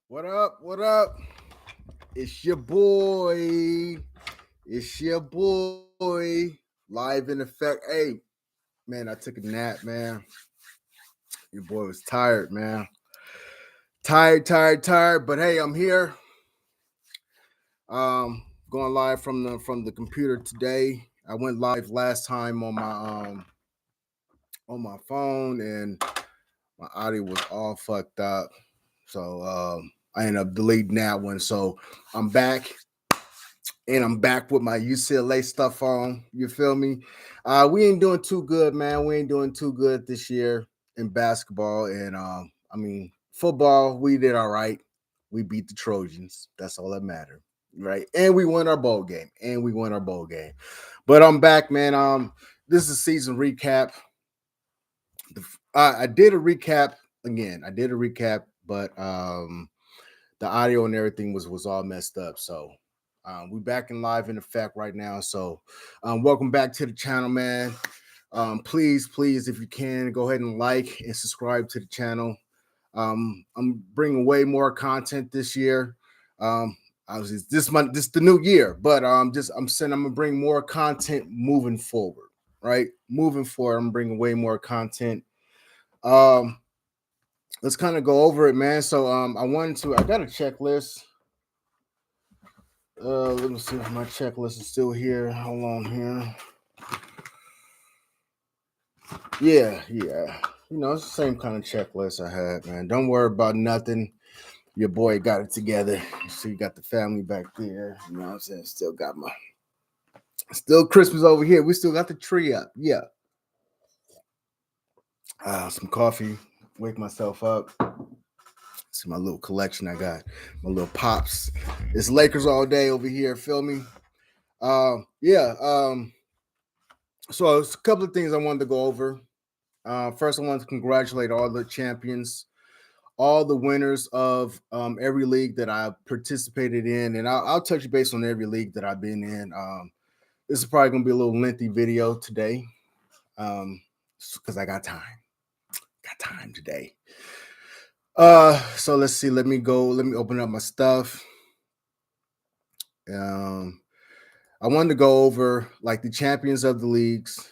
What up? What up? It's your boy. It's your boy. Live in effect. Hey, man, I took a nap, man. Your boy was tired, man. Tired. But hey, I'm here. Going live from the computer today. I went live last time on my phone and my audio was all fucked up. So I ended up deleting that one. So I'm back and I'm back with my UCLA stuff on. You feel me? We ain't doing too good, man. We ain't doing too good this year in basketball, and football. We did all right. We beat the Trojans. That's all that mattered, right? And we won our bowl game. But I'm back, man. This is a season recap. I did a recap again. I did a recap, but the audio and everything was all messed up. So we back in live in effect right now. So welcome back to the channel, man. Please, if you can, go ahead and like and subscribe to the channel. I'm bringing way more content this year. Obviously, this month, this is the new year, but I'm saying I'm gonna bring more content moving forward. Right, moving forward, I'm bringing way more content. Um, let's kind of go over it, man. So I got a checklist. Let me see if my checklist is still here. Hold on here. Yeah. It's the same kind of checklist I had, man. Don't worry about nothing. Your boy got it together. So you got the family back there. You know what I'm saying? Still Christmas over here. We still got the tree up. Yeah. Some coffee. Wake myself up. See my little collection I got. My little pops. It's Lakers all day over here. Feel me? Yeah. So it's a couple of things I wanted to go over. First, I want to congratulate all the champions, all the winners of every league that I participated in, and I'll touch base on every league that I've been in. This is probably going to be a little lengthy video today, because I got time. Got time today. So let's see. Let me open up my stuff. I wanted to go over like the champions of the leagues.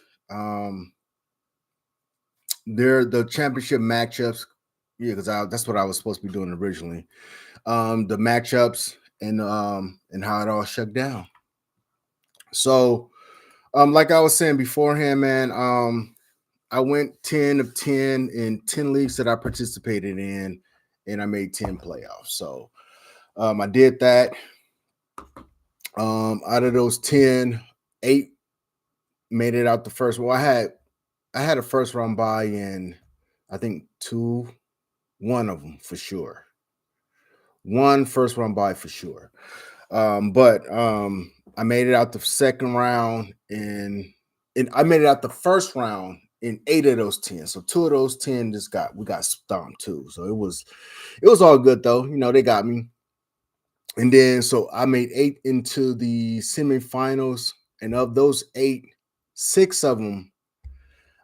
They're the championship matchups. Yeah, because that's what I was supposed to be doing originally. The matchups and how it all shook down. So, like I was saying beforehand, man, I went 10 of 10 in 10 leagues that I participated in, and I made 10 playoffs. So, I did that. Out of those 10, 8 made it out the first. Well, I had a first round bye in, I think one of them for sure. One first round bye for sure. But I made it out the second round and I made it out the first round in 8 of those 10. So 2 of those 10 we got stomped too. So it was all good though. They got me. And then so I made 8 into the semifinals, and of those 8, 6 of them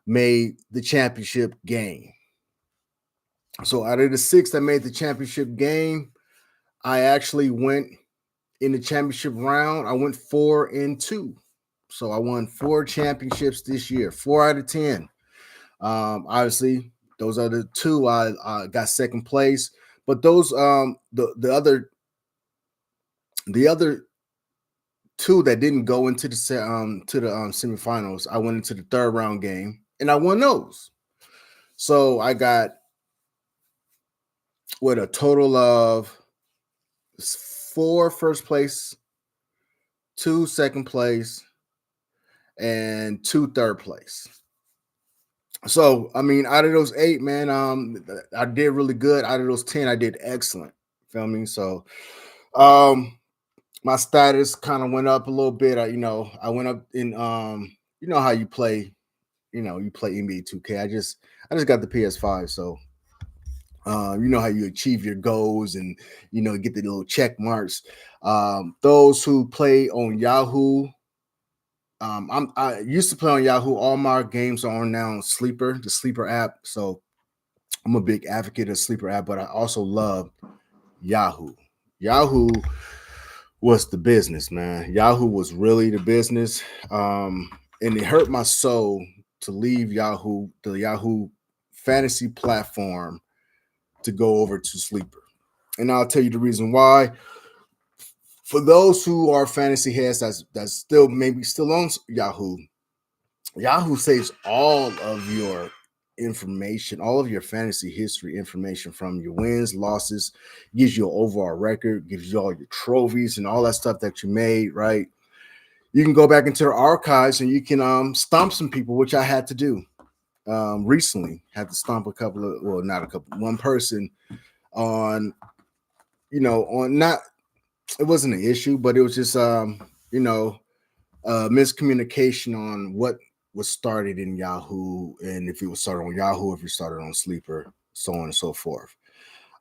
made the championship game. So out of the 6 that made the championship game, I actually went in the championship round. I went 4-2. So I won 4 championships this year, 4 out of 10. Obviously, those are the 2 I got second place. But those the other 2 that didn't go into the semifinals, I went into the third round game and I won those. So I got a total of 4 first place, 2 second place, and 2 third place. So I mean, out of those 8, man, I did really good. Out of those 10, I did excellent. Feel me? So my status kind of went up a little bit. I went up in how you play, you play NBA 2K. I just got the PS5, so you know how you achieve your goals and get the little check marks. Those who play on Yahoo, I used to play on Yahoo. All my games are on now on Sleeper, the Sleeper app. So I'm a big advocate of Sleeper app, but I also love Yahoo. Yahoo was the business, man. Yahoo was really the business. And it hurt my soul to leave Yahoo, the Yahoo fantasy platform, to go over to Sleeper. And I'll tell you the reason why. For those who are fantasy heads that's still maybe still on Yahoo, Yahoo saves all of your information, all of your fantasy history information from your wins, losses, gives you an overall record, gives you all your trophies and all that stuff that you made, right? You can go back into the archives and you can stomp some people, which I had to do recently. Had to stomp a couple of, well, not a couple, one person on, on not, it wasn't an issue, but it was just, miscommunication on what was started in Yahoo, and if it was started on Yahoo, if you started on Sleeper, so on and so forth.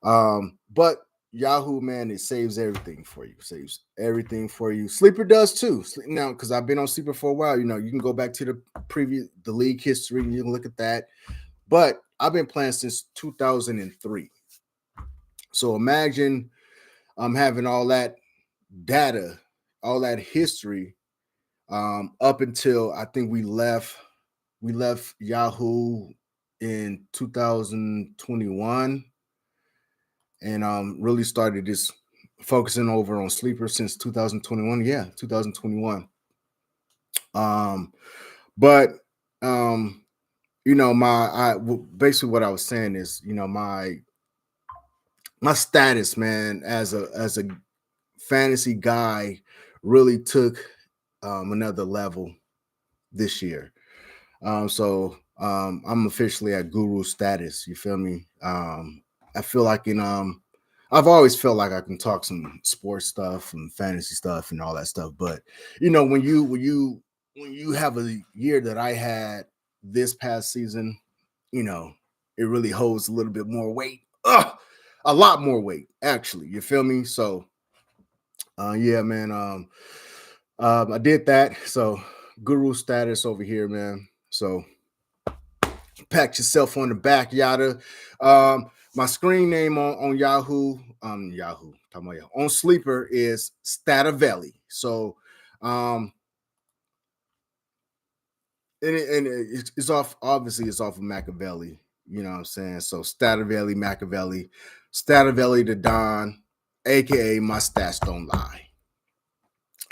But Yahoo, man, it saves everything for you. Saves everything for you. Sleeper does too. Now, because I've been on Sleeper for a while, you can go back to the league history and you can look at that. But I've been playing since 2003. So imagine having all that data, all that history, up until I think we left Yahoo in 2021, and really started this focusing over on Sleeper since 2021. Yeah, 2021. But basically what I was saying is, my status, man, as a fantasy guy really took another level this year. So I'm officially at guru status. You feel me? I feel like I've always felt like I can talk some sports stuff and fantasy stuff and all that stuff. But when you have a year that I had this past season, it really holds a little bit more weight. A lot more weight, actually. You feel me? So yeah, man. I did that. So guru status over here, man. So pat yourself on the back, yada. My screen name on Yahoo, talking about Yahoo, on Sleeper is Statavelli. So, it's off. Obviously, it's off of Machiavelli. You know what I'm saying? So Statavelli, Machiavelli, Statavelli the Don, aka my stats don't lie.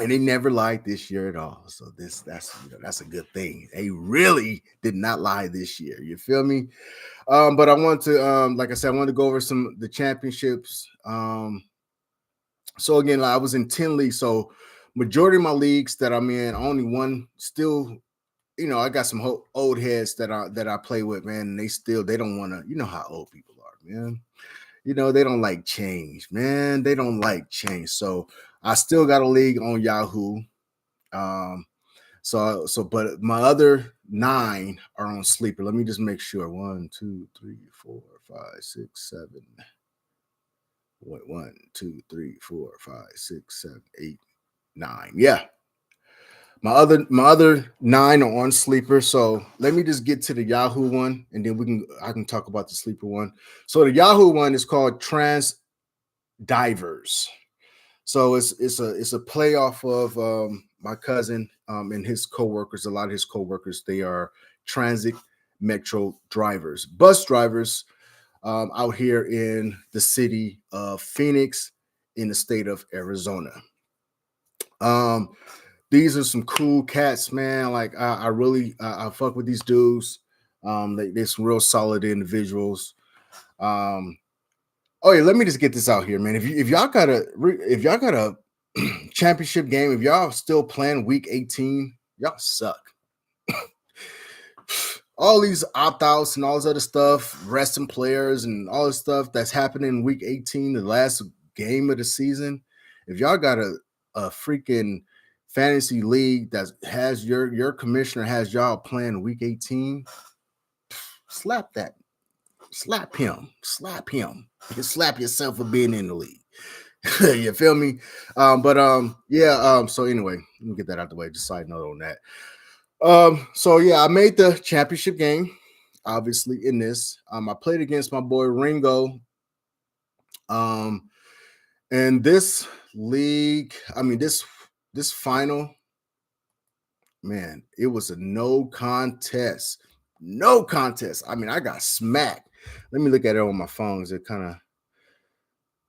And they never lied this year at all. So that's a good thing. They really did not lie this year. You feel me? But I want to, like I said, I want to go over the championships. So again, I was in 10 leagues. So majority of my leagues that I'm in, only one still. I got some old heads that I play with, man. And they don't want to. You know how old people are, man. They don't like change, man. They don't like change. So I still got a league on Yahoo. But my other 9 are on Sleeper. Let me just make sure. 1, 2, 3, 4, 5, 6, 7. What? 1, 2, 3, 4, 5, 6, 7, 8, 9. Yeah. My other 9 are on Sleeper. So let me just get to the Yahoo one, and then I can talk about the Sleeper one. So the Yahoo one is called Trans Divers. So it's a play off of my cousin and his coworkers. A lot of his coworkers, they are transit metro drivers, bus drivers out here in the city of Phoenix in the state of Arizona. These are some cool cats, man. Like I really I fuck with these dudes. They're some real solid individuals. Oh yeah, let me just get this out here, man. If y'all got a championship game, if y'all still playing week 18, y'all suck. All these opt-outs and all this other stuff, resting players and all this stuff that's happening in week 18, the last game of the season. If y'all got a freaking fantasy league that has your commissioner has y'all playing week 18, slap him. You can slap yourself for being in the league. You feel me? So anyway, let me get that out the way. Just side note on that. So yeah, I made the championship game, obviously, in this. I played against my boy Ringo. And this league, I mean, this final, man, it was a no contest. No contest. I mean, I got smacked. Let me look at it on my phones. It kind of,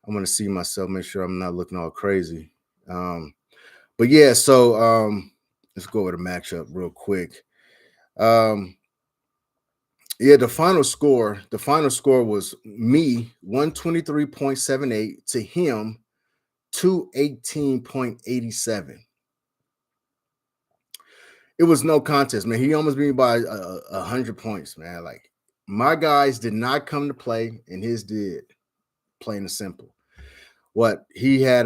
I'm gonna see myself, make sure I'm not looking all crazy. But yeah, so let's go over the matchup real quick. Um, yeah, the final score was me 123.78 to him 218.87. It was no contest, man. He almost beat me by 100 points, man. Like my guys did not come to play, and his did, plain and simple. What he had,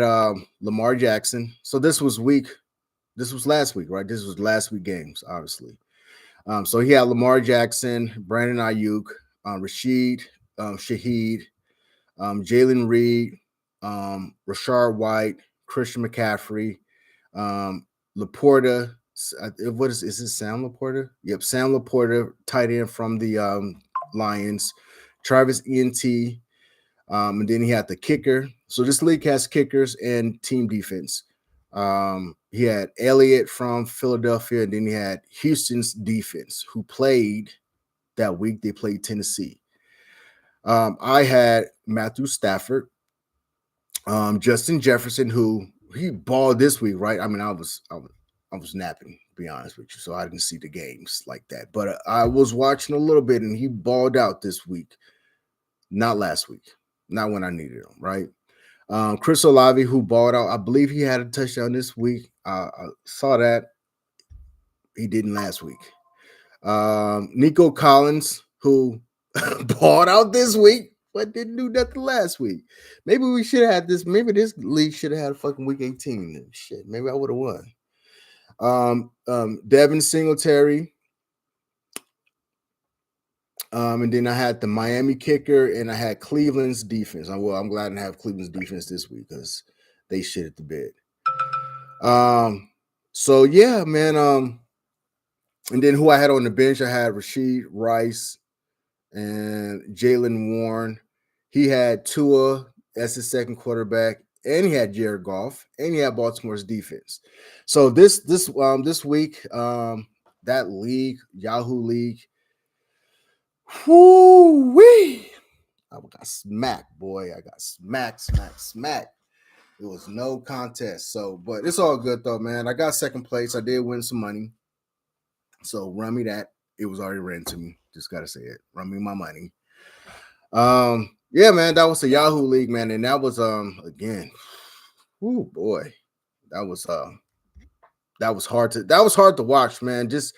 Lamar Jackson. So this was week. This was last week, right? This was last week games, obviously. So he had Lamar Jackson, Brandon Ayuk, Rashid Shaheed, Jalen Reed, Rashard White, Christian McCaffrey, Laporta. What is it? Sam Laporta? Yep, Sam Laporta, tight end from the Lions. Travis Ent, and then he had the kicker. So this league has kickers and team defense. He had Elliott from Philadelphia, and then he had Houston's defense, who played that week. They played Tennessee. I had Matthew Stafford, Justin Jefferson, who he balled this week, right? I mean, I was napping, to be honest with you, so I didn't see the games like that. But I was watching a little bit, and he balled out this week, not last week, not when I needed him, right? Chris Olave, who balled out, I believe he had a touchdown this week. I saw that. He didn't last week. Nico Collins, who balled out this week, but didn't do nothing last week. Maybe we should have had this. Maybe this league should have had a fucking week 18. Shit, maybe I would have won. Devin Singletary. And then I had the Miami kicker, and I had Cleveland's defense. Well, I'm glad to have Cleveland's defense this week because they shit at the bed. So yeah, man. And then who I had on the bench, I had Rashid Rice and Jalen Warren. He had Tua as his second quarterback, and he had Jared Goff, and he had Baltimore's defense. So this week, that league, Yahoo League, whoo-wee, I got smacked, boy. I got smacked. It was no contest. So, but it's all good though, man. I got second place. I did win some money. So run me that. It was already written to me. Just gotta say it. Run me my money. Yeah, man, that was the Yahoo League, man. And that was again, oh boy, that was hard to watch, man. Just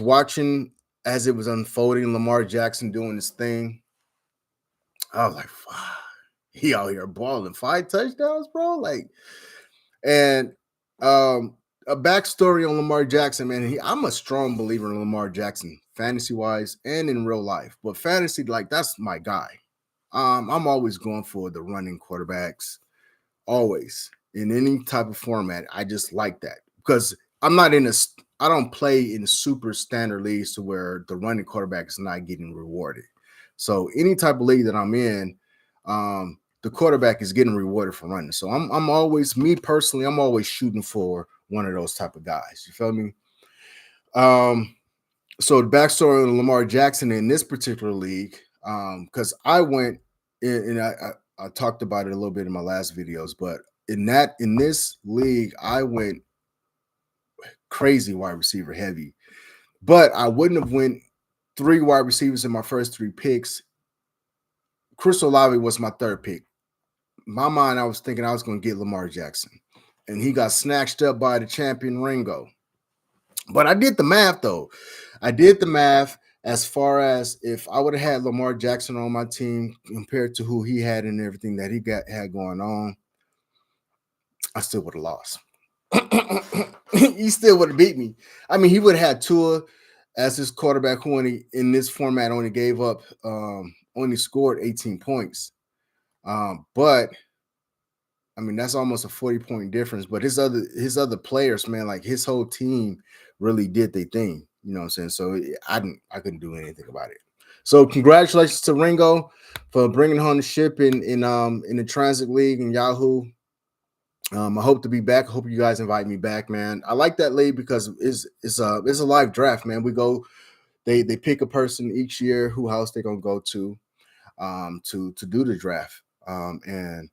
watching as it was unfolding, Lamar Jackson doing his thing. I was like, fuck, he out here balling 5 touchdowns, bro. Like, and a backstory on Lamar Jackson, man. I'm a strong believer in Lamar Jackson, fantasy wise and in real life. But fantasy, like, that's my guy. I'm always going for the running quarterbacks, always in any type of format. I just like that because I don't play in super standard leagues to where the running quarterback is not getting rewarded. So any type of league that I'm in, the quarterback is getting rewarded for running. So I'm always, me personally, I'm always shooting for one of those type of guys. You feel me? So the backstory on Lamar Jackson in this particular league, because I went in, and I talked about it a little bit in my last videos, but in this league, I went crazy wide receiver heavy. But I wouldn't have went 3 wide receivers in my first 3 picks. Chris Olave was my third pick. In my mind, I was thinking I was going to get Lamar Jackson, and he got snatched up by the champion Ringo. But I did the math, though. I did the math as far as if I would have had Lamar Jackson on my team compared to who he had and everything that he had going on, I still would have lost. He still would have beat me. I mean, he would have had Tua as his quarterback, who in this format only gave up, only scored 18 points. But I mean, that's almost a 40-point difference. But his other players, man, like his whole team really did their thing. You know what I'm saying? So I couldn't do anything about it. So congratulations to Ringo for bringing home the ship in the Transit League and Yahoo. I hope to be back. I hope you guys invite me back, man. I like that league because it's a live draft, man. We go they pick a person each year who house they're gonna go to do the draft. And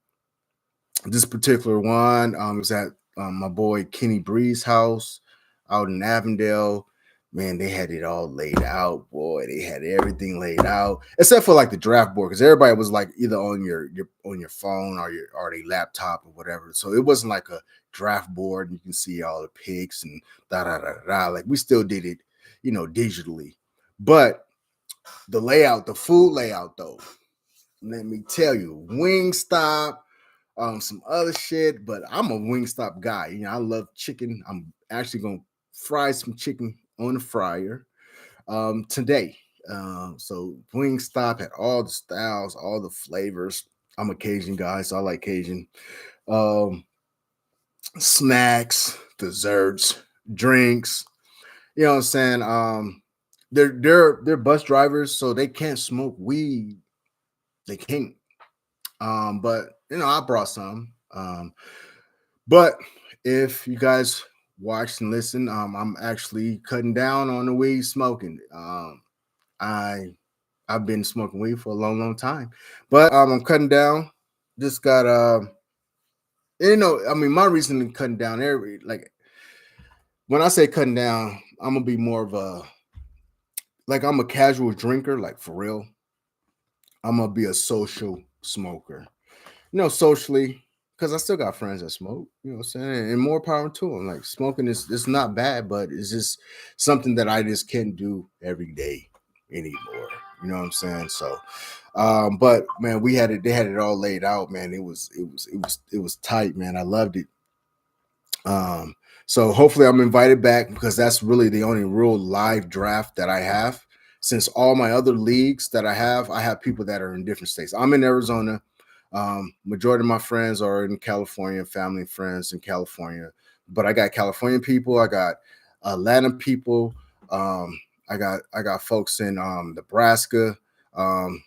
this particular one was at my boy Kenny Bree's house out in Avondale. Man, they had it all laid out, boy. They had everything laid out, except for like the draft board, because everybody was like either on your phone or their laptop or whatever. So it wasn't like a draft board. And you can see all the picks and da da da da. Like we still did it, digitally. But the layout, the food layout, though, let me tell you, Wingstop, some other shit, but I'm a Wingstop guy. I love chicken. I'm actually gonna fry some chicken on the fryer today. So Wingstop had all the styles, all the flavors. I'm a Cajun guy, so I like Cajun. Um, Snacks, desserts, drinks. You know what I'm saying? They're bus drivers, so they can't smoke weed. They can't. But I brought some. But if you guys watch and listen, I'm actually cutting down on the weed smoking. I I've been smoking weed for a long, long time, but I'm cutting down. Just got I mean, my reason in cutting down, every like when I say cutting down, I'm gonna be more of a like I'm a casual drinker, like for real. I'm gonna be a social smoker. Socially, because I still got friends that smoke, what I'm saying? And more power to them. Like smoking is it's not bad, but it's just something that I just can't do every day anymore. You know what I'm saying? So but man, they had it all laid out, man. It was tight, man. I loved it. Um, so hopefully I'm invited back because that's really the only real live draft that I have. Since all my other leagues that I have people that are in different states. I'm in Arizona. Majority of my friends are in California, family and friends in California. But I got California people, I got Atlanta people, I got folks in Nebraska, um,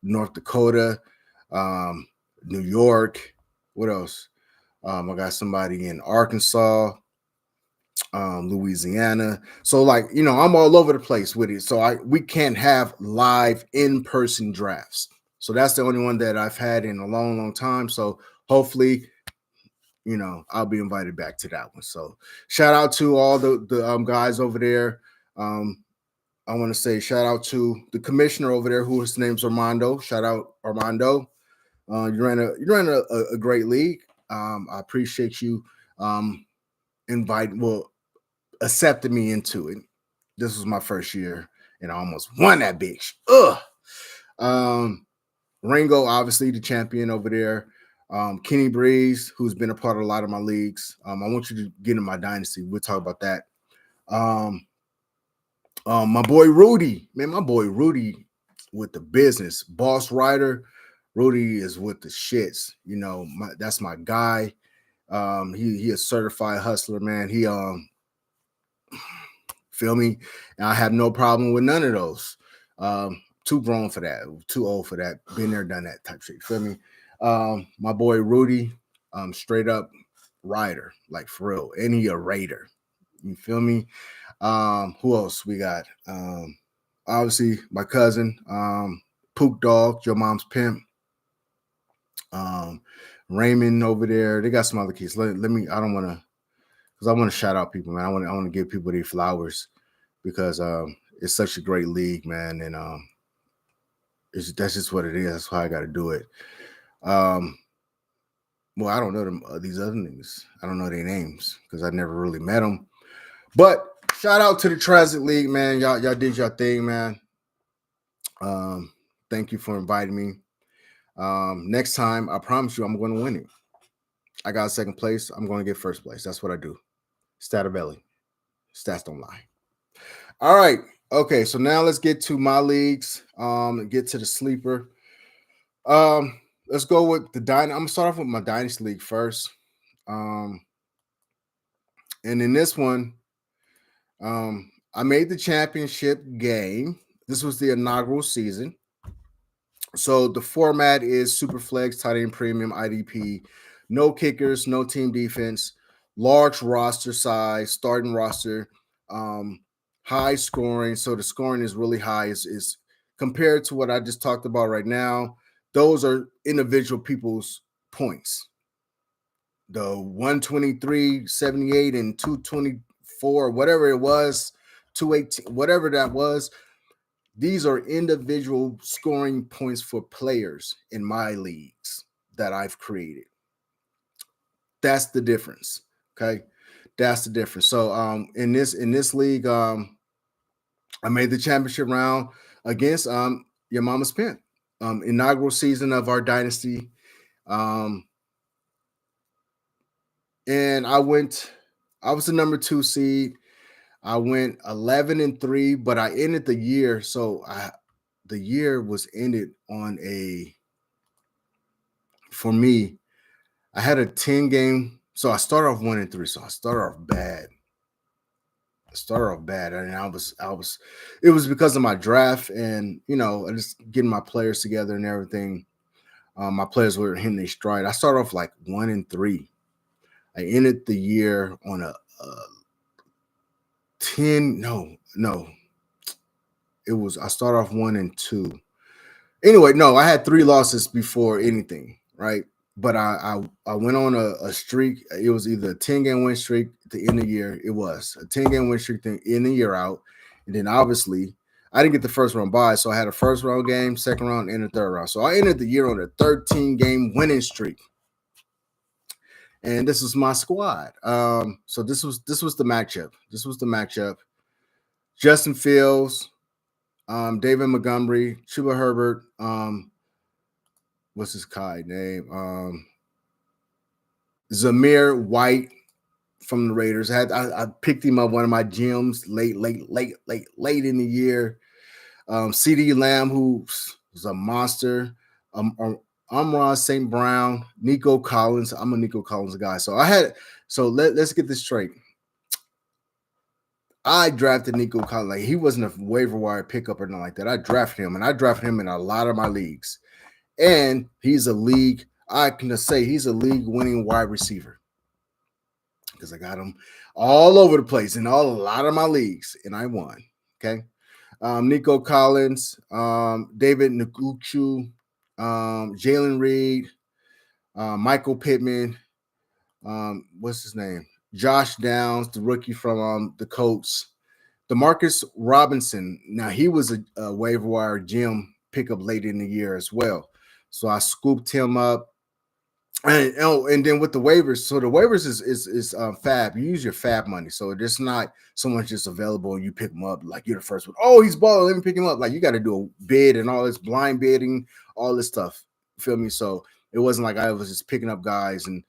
North Dakota, um, New York. What else? I got somebody in Arkansas, Louisiana. So like, I'm all over the place with it. So we can't have live in-person drafts. So that's the only one that I've had in a long, long time. So hopefully, I'll be invited back to that one. So shout out to all the guys over there. I want to say shout out to the commissioner over there, who his name's Armando. Shout out Armando. You ran a great league. I appreciate you accepted me into it. This was my first year, and I almost won that bitch. Ugh. Um, Ringo, obviously the champion over there. Kenny Breeze, who's been a part of a lot of my leagues. I want you to get in my dynasty. We'll talk about that. My boy Rudy, man, my boy Rudy with the business, boss rider. Rudy is with the shits. That's my guy. He a certified hustler, man. He feel me? And I have no problem with none of those. Too grown for that, too old for that. Been there, done that type shit. Feel me? My boy Rudy, straight up rider, like for real. And he a raider. You feel me? Who else we got? Obviously my cousin, Pook Dog, your mom's pimp. Raymond over there. They got some other kids. Let me. I don't want to, because I want to shout out people, man. I want to give people their flowers because it's such a great league, man, and that's just what it is. That's why I got to do it. Well, I don't know them these other niggas. I don't know their names because I never really met them. But shout out to the Transit League, man. Y'all did your thing, man. Thank you for inviting me. Next time, I promise you, I'm going to win it. I got second place. I'm going to get first place. That's what I do. Statabelli. Stats don't lie. All right. Okay. So now let's get to my leagues. Get to the sleeper. Let's go with the dynasty. I'm gonna start off with my dynasty league first. And in this one, I made the championship game. This was the inaugural season. So the format is Superflex, tight end premium, IDP, no kickers, no team defense, large roster size, starting roster, high scoring. So the scoring is really high. Is compared to what I just talked about right now. Those are individual people's points. The 123, 78, and 224, whatever it was, 218, whatever that was. These are individual scoring points for players in my leagues that I've created. That's the difference. Okay. That's the difference. So in this league, I made the championship round against your mama's pimp. Inaugural season of our dynasty. And I was the number 2 seed. I went 11-3, but I ended the year. So the year was ended on for me, I had a 10-game. So I started off 1-3. So I started off bad. And it was because of my draft and, just getting my players together and everything. My players were hitting their stride. I started off like 1-3. I ended the year on a 10. No. I started off 1-2. Anyway, no, I had 3 losses before anything, right? But I went on a streak. It was either a 10-game win streak at the end of the year. It was a 10-game win streak to end the year out. And then obviously I didn't get the first round bye. So I had a first round game, second round, and a third round. So I ended the year on a 13-game winning streak. And this was my squad. So this was the matchup. Justin Fields, David Montgomery, Chuba Herbert, what's his guy name? Zamir White from the Raiders. I picked him up one of my gyms late in the year. CeeDee Lamb, who was a monster. Amon St. Brown, Nico Collins. I'm a Nico Collins guy. So let's get this straight. I drafted Nico Collins. Like, he wasn't a waiver wire pickup or nothing like that. I drafted him, and I drafted him in a lot of my leagues. And he's a league, I can say he's a league-winning wide receiver because I got him all over the place in a lot of my leagues, and I won. Okay. Nico Collins, David Njoku, Jalen Reed, Michael Pittman, what's his name? Josh Downs, the rookie from the Colts. Demarcus Robinson. Now, he was a waiver wire gym pickup late in the year as well. So I scooped him up. And then with the waivers, so the waivers is fab. You use your fab money, so it's not someone just available and you pick them up like you're the first one. Oh, he's balling, let me pick him up. Like, you got to do a bid and all this blind bidding, all this stuff. Feel me? So it wasn't like I was just picking up guys and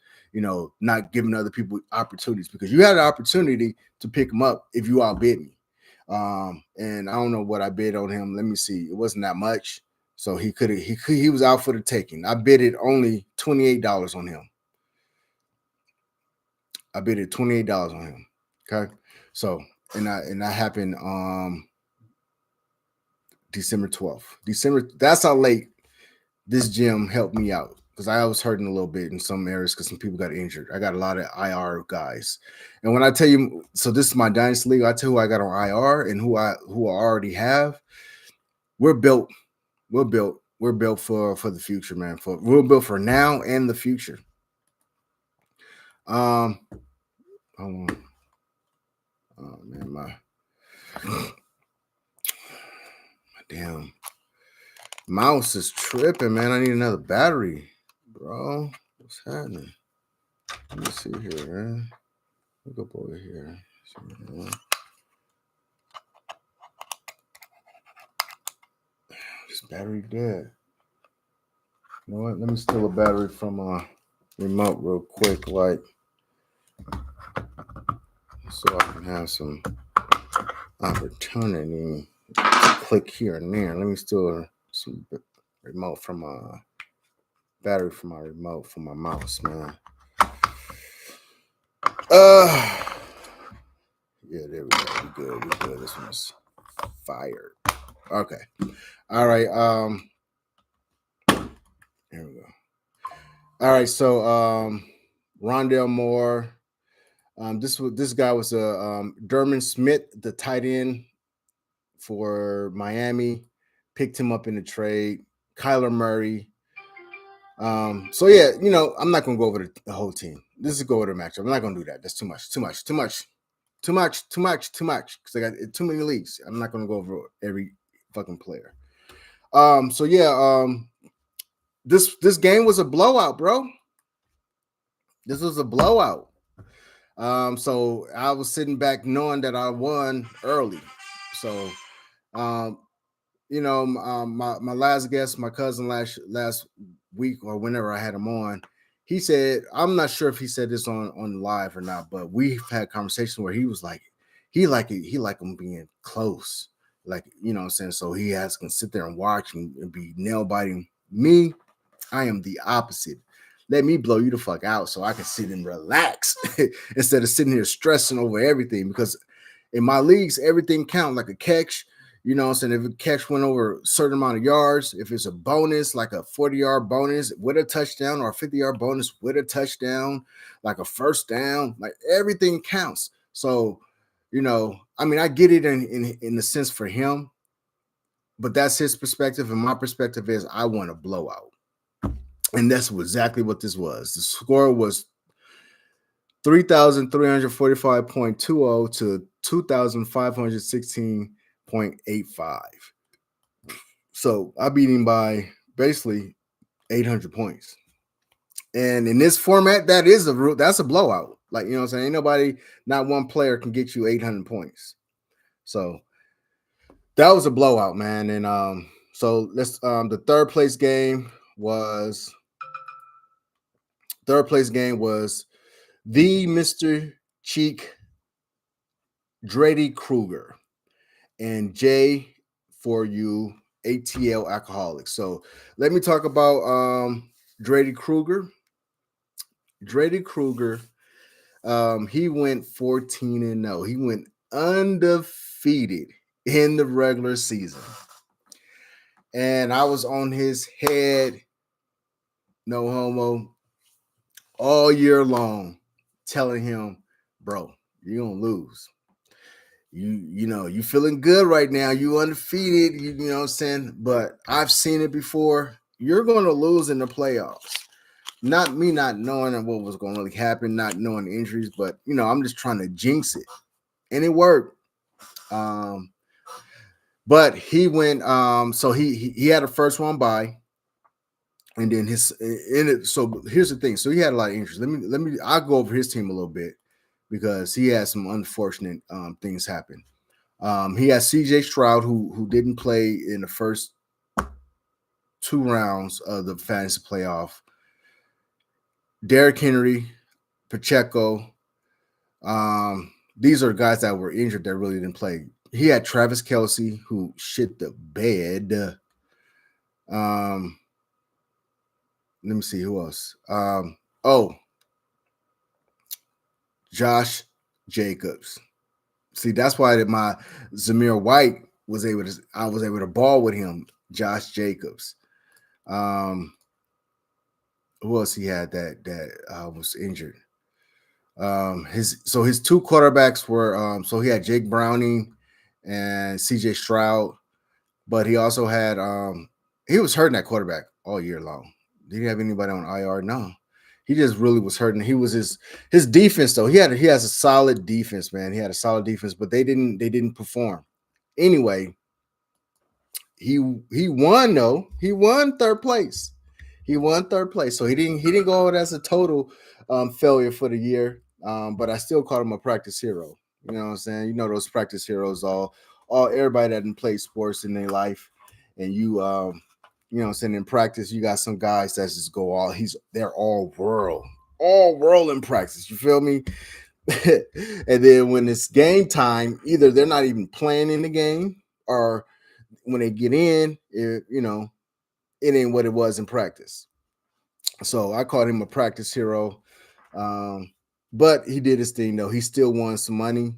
not giving other people opportunities, because you had an opportunity to pick them up if you outbid me. And I don't know what I bid on him. Let me see. It wasn't that much. So he was out for the taking. I bidded only $28 on him. I bidded $28 on him. Okay. So and that happened December 12th. That's how late this gym helped me out, because I was hurting a little bit in some areas because some people got injured. I got a lot of IR guys. And when I tell you, so this is my dynasty league, I tell you who I got on IR and who I already have. We're built for the future, man. We're built for now and the future. Oh man, my damn mouse is tripping, man. I need another battery, bro. What's happening? Let me see here, man. Look up over here. This battery dead. You know what? Let me steal a battery from a remote real quick, like, so I can have some opportunity to click here and there. Let me steal some remote from a battery from my remote for my mouse, man. Yeah, there we go. We good. This one's fired. Okay. All right. Here we go. All right. So Rondell Moore. This guy was a Dermon Smith, the tight end for Miami, picked him up in the trade. Kyler Murray. So yeah, I'm not gonna go over the whole team. This is go over the matchup. I'm not gonna do that. That's too much. Because I got too many leagues. I'm not gonna go over every fucking player. So yeah, this game was a blowout, bro. This was a blowout. So I was sitting back knowing that I won early. So my last guest, my cousin last week or whenever I had him on, he said, I'm not sure if he said this on live or not, but we've had conversations where he was like, he like him being close, like what I'm saying. So he can sit there and watch and be nail biting. Me, I am the opposite. Let me blow you the fuck out so I can sit and relax instead of sitting here stressing over everything. Because in my leagues, everything counts, like a catch. You know what I'm saying? If a catch went over a certain amount of yards, if it's a bonus, like a 40-yard bonus with a touchdown or a 50-yard bonus with a touchdown, like a first down, like everything counts. So, I get it in the sense for him, but that's his perspective. And my perspective is I want a blowout. And that's exactly what this was. The score was 3,345.20 to 2,516.85. So I beat him by basically 800 points. And in this format, that's a blowout. Like, you know what I'm saying? Ain't nobody, not one player can get you 800 points. So that was a blowout, man. And so let's the third place game was the Mr. Cheek Drady Kruger and J for you ATL Alcoholics. So let me talk about Drady Kruger. Drady Kruger, he went 14-0. He went undefeated in the regular season. And I was on his head, no homo, all year long, telling him, bro, you're gonna lose. You feeling good right now. You undefeated, you know what I'm saying? But I've seen it before. You're going to lose in the playoffs. Not me not knowing what was going to really happen, not knowing injuries, but I'm just trying to jinx it. And it worked. But he went so he had a first one bye. And then so here's the thing. So he had a lot of injuries. I'll go over his team a little bit because he had some unfortunate things happen. He has CJ Stroud, who didn't play in the first 2 rounds of the fantasy playoff. Derrick Henry, Pacheco. These are guys that were injured that really didn't play. He had Travis Kelce, who shit the bed. Let me see who else. Josh Jacobs. See, that's why my Zamir White I was able to ball with him. Josh Jacobs. Who else he had that was injured? His 2 quarterbacks were so he had Jake Browning and CJ Stroud, but he also had he was hurting that quarterback all year long. Did he have anybody on IR? No. He just really was hurting. He was his defense though. He has a solid defense, man. He had a solid defense, but they didn't perform. Anyway, he won though. He won third place. So he didn't go out as a total failure for the year. But I still call him a practice hero. You know what I'm saying? Those practice heroes, all everybody that didn't play sports in their life, and you know what I'm saying, in practice, you got some guys that just go they're all world in practice. You feel me? And then when it's game time, either they're not even playing in the game, or when they get in, it ain't what it was in practice. So I called him a practice hero. But he did his thing though. He still won some money.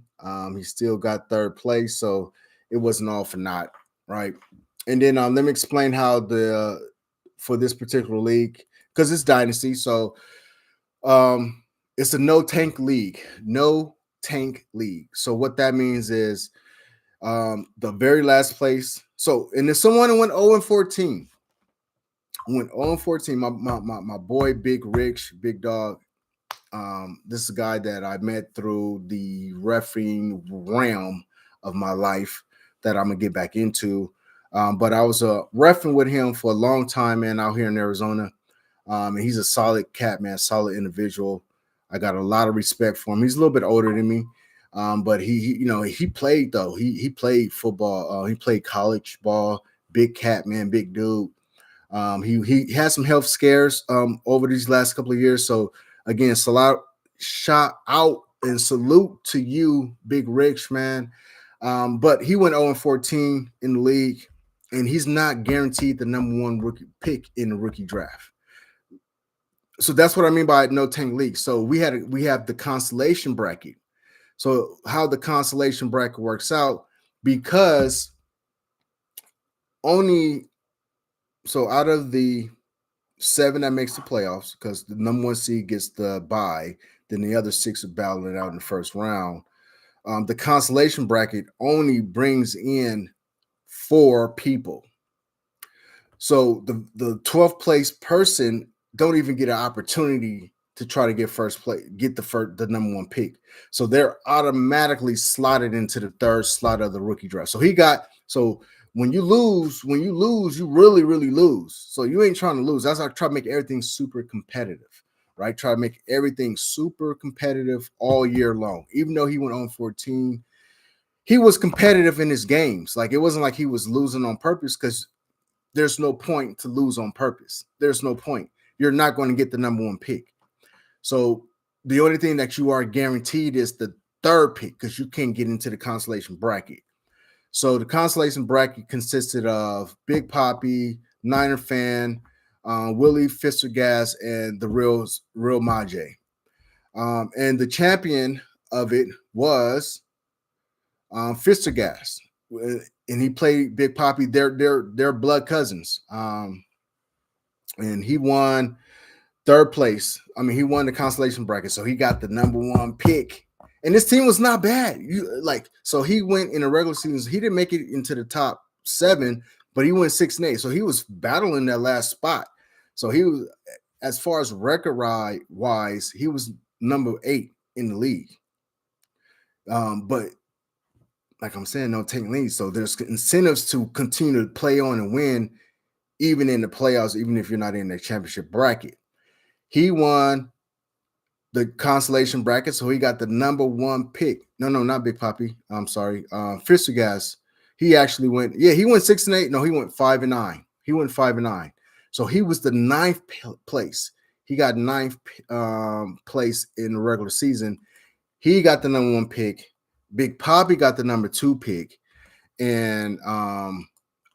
He still got third place, so it wasn't all for naught. right? And then let me explain how the for this particular league, because it's dynasty, so um it's a no tank league. No tank league. So what that means is the very last place. So, and there's someone who went 0 and 14. Went 0 and 14. My boy, Big Rich, Big Dog. This is a guy that I met through the refereeing realm of my life that I'm gonna get back into. But I was refereeing with him for a long time, man, out here in Arizona. And he's a solid cat, man, solid individual. I got a lot of respect for him. He's a little bit older than me, but he played though. He played football. He played college ball. Big cat, man, big dude. He had some health scares over these last couple of years. So again, shout out and salute to you, Big Rich, man. But he went 0 and 14 in the league, and he's not guaranteed the number one rookie pick in the rookie draft. So that's what I mean by no tank league. So we have the consolation bracket. So how the consolation bracket works out, because only so out of the 7 that makes the playoffs, because the number 1 seed gets the bye, then the other 6 are battling it out in the first round. The consolation bracket only brings in 4 people. So the 12th place person don't even get an opportunity to try to get first place, get the number 1 pick. So they're automatically slotted into the 3rd slot of the rookie draft. So when you lose, you really, really lose. So you ain't trying to lose. That's why I try to make everything super competitive, right? Try to make everything super competitive all year long. Even though he went on 14, he was competitive in his games. Like, it wasn't like he was losing on purpose, because there's no point to lose on purpose. There's no point. You're not going to get the number 1 pick. So the only thing that you are guaranteed is the 3rd pick, because you can't get into the consolation bracket. So the consolation bracket consisted of Big Poppy, Niner Fan, Willie Fistergas, and the Real Majay. And the champion of it was Fistergas, and he played Big Poppy. They're blood cousins. And he won 3rd place. I mean, he won the consolation bracket, so he got the number 1 pick. And this team was not bad. So he went in the regular season. He didn't make it into the top 7, but he went 6 and 8. So he was battling that last spot. So he was, as far as record wise, he was number 8 in the league. But like I'm saying, no tank league. So there's incentives to continue to play on and win, even in the playoffs, even if you're not in the championship bracket. He won the consolation bracket, so he got the number 1 pick. No, not Big Poppy. I'm sorry. Fistergas. He actually went. Yeah, he went 6 and 8. No, he went 5 and 9. He went 5 and 9. So he was the 9th place. He got 9th place in the regular season. He got the number 1 pick. Big Poppy got the number 2 pick, and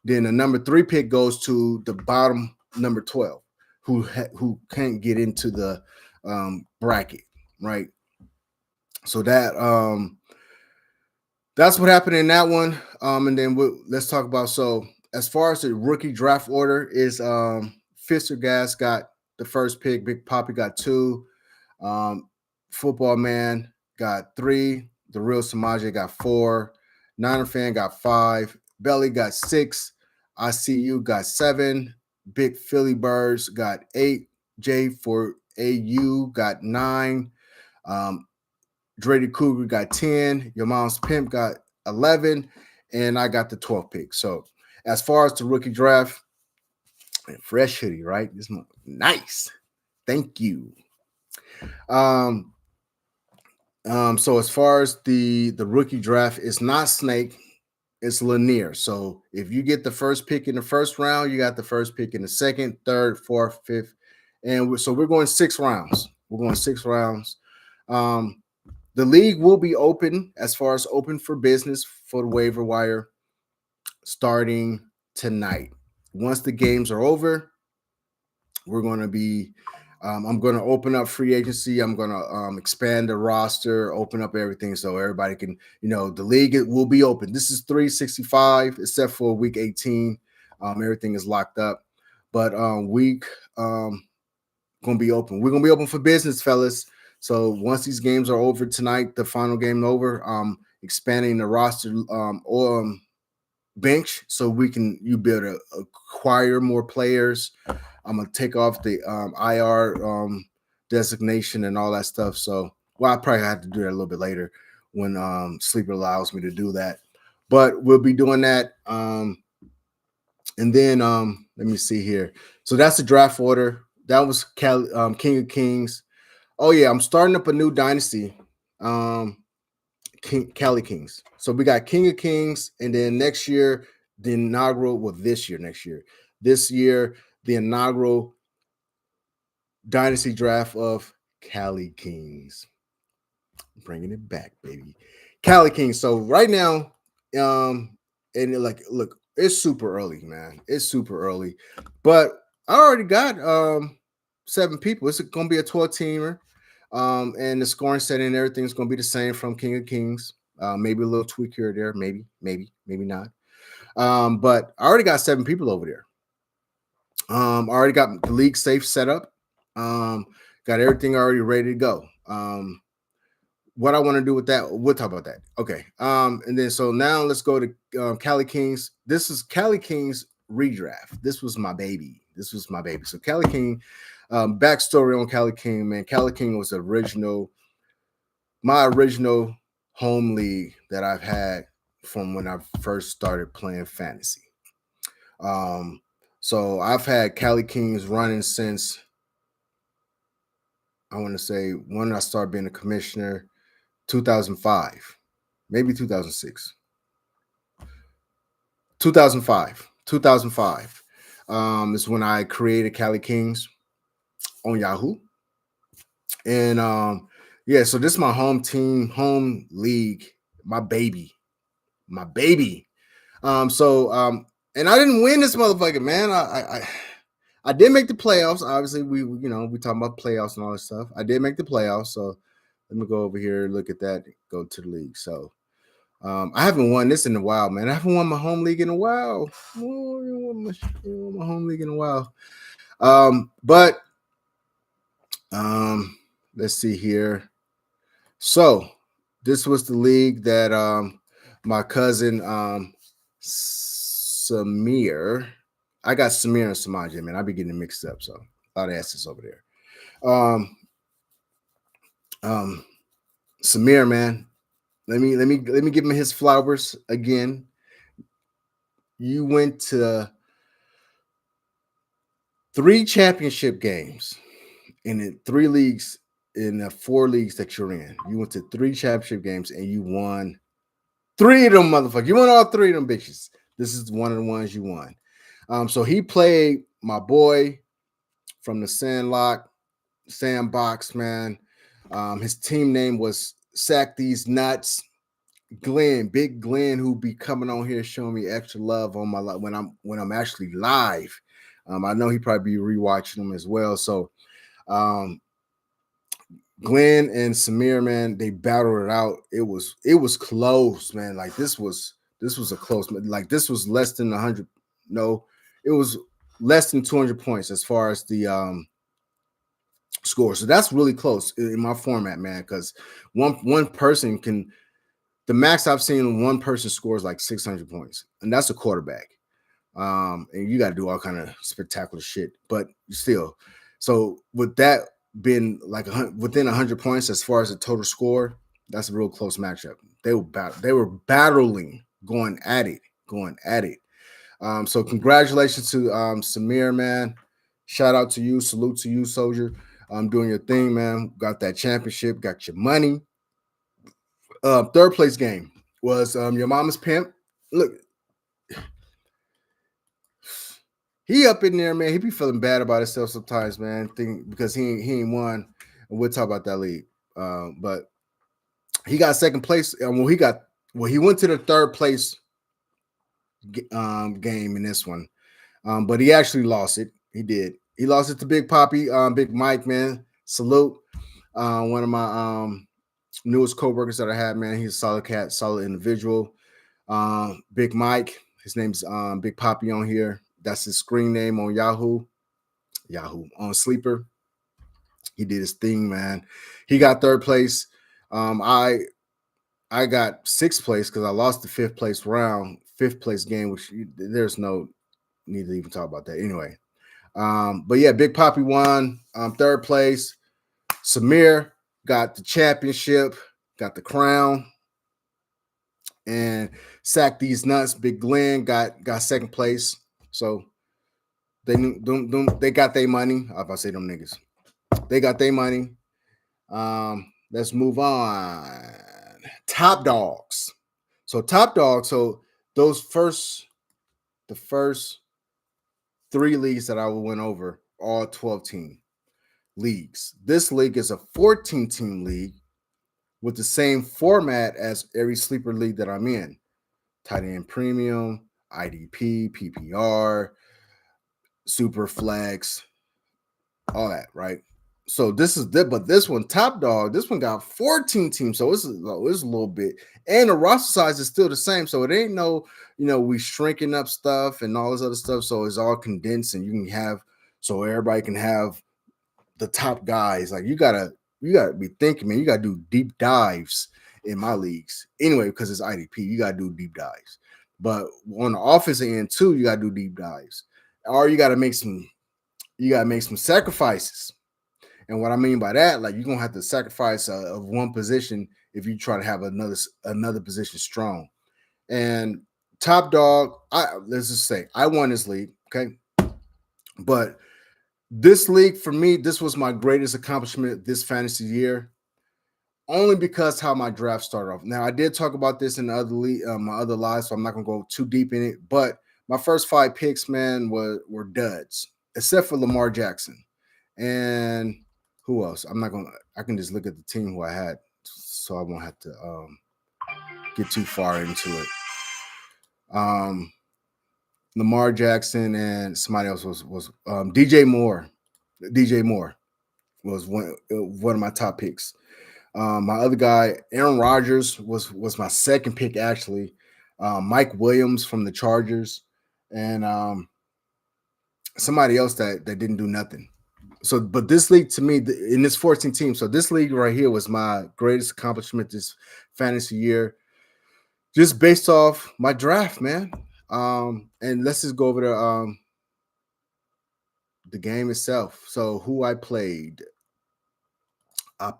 then the number 3 pick goes to the bottom number 12, who can't get into the bracket, right? So that's what happened in that one. And then let's talk about, so as far as the rookie draft order is, Fistergas got the 1st pick, Big Poppy got 2, Football Man got 3, the Real Samaje got 4, Niner Fan got 5, Belly got 6, ICU got 7, Big Philly Birds got 8, J for AU got 9, Drady Cougar got 10, Your Mom's Pimp got 11, and I got the 12th pick. So as far as the rookie draft, fresh hoodie, right? This one, nice. Thank you. So as far as the rookie draft, it's not snake, it's linear. So if you get the 1st pick in the 1st round, you got the 1st pick in the 2nd, 3rd, 4th, 5th, and so we're going 6 rounds. We're going 6 rounds. The league will be open, as far as open for business for the waiver wire, starting tonight. Once the games are over, we're going to be I'm going to open up free agency. I'm going to expand the roster, open up everything so everybody can, the league will be open. This is 365, except for week 18. Everything is locked up. But week going to be open. We're going to be open for business, fellas. So once these games are over tonight, the final game over, expanding the roster or bench so you be able to acquire more players. I'm gonna take off the IR designation and all that stuff. So, I probably have to do that a little bit later when Sleeper allows me to do that. But we'll be doing that. And then let me see here. So that's the draft order. That was King of Kings. Oh yeah, I'm starting up a new dynasty. Cali Kings. So we got King of Kings, and then next year, the inaugural, this year, the inaugural dynasty draft of Cali Kings. Bringing it back, baby. Cali Kings. So right now, and look, it's super early, man. It's super early, but I already got 7 people. It's going to be a 12-teamer. And the scoring setting and everything's going to be the same from King of Kings. Maybe a little tweak here or there, maybe not. But I already got 7 people over there. I already got the league safe set up. Got everything already ready to go. What I want to do with that, we'll talk about that. Okay. And then so now let's go to Cali Kings. This is Cali Kings redraft. This was my baby. So Cali King. Backstory on Cali King, man. Cali King was my original home league that I've had from when I first started playing fantasy. So I've had Cali Kings running since, I want to say, when I started being a commissioner, 2005, maybe 2006. 2005 is when I created Cali Kings on Yahoo. And so this is my home team, home league, my baby. And I didn't win this motherfucker, man. I did make the playoffs. Obviously, we talking about playoffs and all this stuff. I did make the playoffs, so let me go over here, look at that, go to the league. So I haven't won this in a while, man. I haven't won my home league in a while. But let's see here. So this was the league that my cousin Samir. I got Samir and Samaj, man. I be getting mixed up, so a lot of asses over there. Samir, man. Let me give him his flowers again. You went to 3 championship games in 3 leagues, in the 4 leagues that you're in. You went to 3 championship games and you won 3 of them, motherfuckers. You won all 3 of them bitches. This is one of the ones you won. So he played my boy from the Sandbox, man. His team name was Sack These Nuts. Glenn, Big Glenn, who be coming on here showing me extra love on my life when I'm actually live. I know he probably be rewatching them as well. So Glenn and Samir, man, they battled it out. It was close, man. Like this was a close, like this was less than 100. No, it was less than 200 points as far as the score. So that's really close in my format, man, because one person can. The max I've seen one person scores like 600 points, and that's a quarterback. And you got to do all kind of spectacular shit, but still. So with that being like within 100 points as far as the total score, that's a real close matchup. They were battling, going at it. So congratulations to Samir, man. Shout out to you. Salute to you, soldier. Doing your thing, man. Got that championship. Got your money. 3rd place game was your mama's pimp. Look, he up in there, man. He be feeling bad about himself sometimes, man. Because he ain't won. And we'll talk about that league. But he got 2nd place. He went to the 3rd place game in this one. But he actually lost it. He did. He lost it to Big Poppy, Big Mike, man. Salute. One of my newest co-workers that I had, man. He's a solid cat, solid individual. Big Mike, his name's Big Poppy on here. That's his screen name on Yahoo on Sleeper. He did his thing, man. He got third place. I got sixth place because I lost the fifth place game, which there's no need to even talk about that anyway. But yeah, Big Poppy won third place. Samir got the championship, got the crown, and Sack These Nuts. Big Glenn got second place. So they got their money. If I say them niggas, they got their money. Let's move on. Top dogs. So top dogs. So the first 3 leagues that I went over, all 12-team leagues. This league is a 14-team league with the same format as every sleeper league that I'm in. Tight end premium, IDP, PPR, super flex, all that, right? So this one, top dog, this one got 14 teams. So it's a little bit, and the roster size is still the same. So it ain't no, we shrinking up stuff and all this other stuff. So it's all condensed, and you can have, so everybody can have the top guys. Like you gotta be thinking, man, you gotta do deep dives in my leagues anyway, because it's IDP. You gotta do deep dives, but on the offensive end too, you gotta do deep dives, or you gotta make some sacrifices. And what I mean by that, like you're gonna have to sacrifice of one position if you try to have another position strong. And top dog, let's just say I won this league, okay, but this league for me, this was my greatest accomplishment this fantasy year, only because how my draft started off. Now I did talk about this in the other league, my other lives, so I'm not gonna go too deep in it. But my first 5 picks, man, were duds, except for Lamar Jackson and who else. I can just look at the team who I had, so I won't have to get too far into it. Lamar Jackson and somebody else was DJ Moore. DJ Moore was one of my top picks. My other guy, Aaron Rodgers, was my second pick actually. Mike Williams from the Chargers, and somebody else that didn't do nothing. So, but this league to me, in this 14 teams, so this league right here was my greatest accomplishment this fantasy year, just based off my draft, man. And let's just go over the game itself. So, who I played my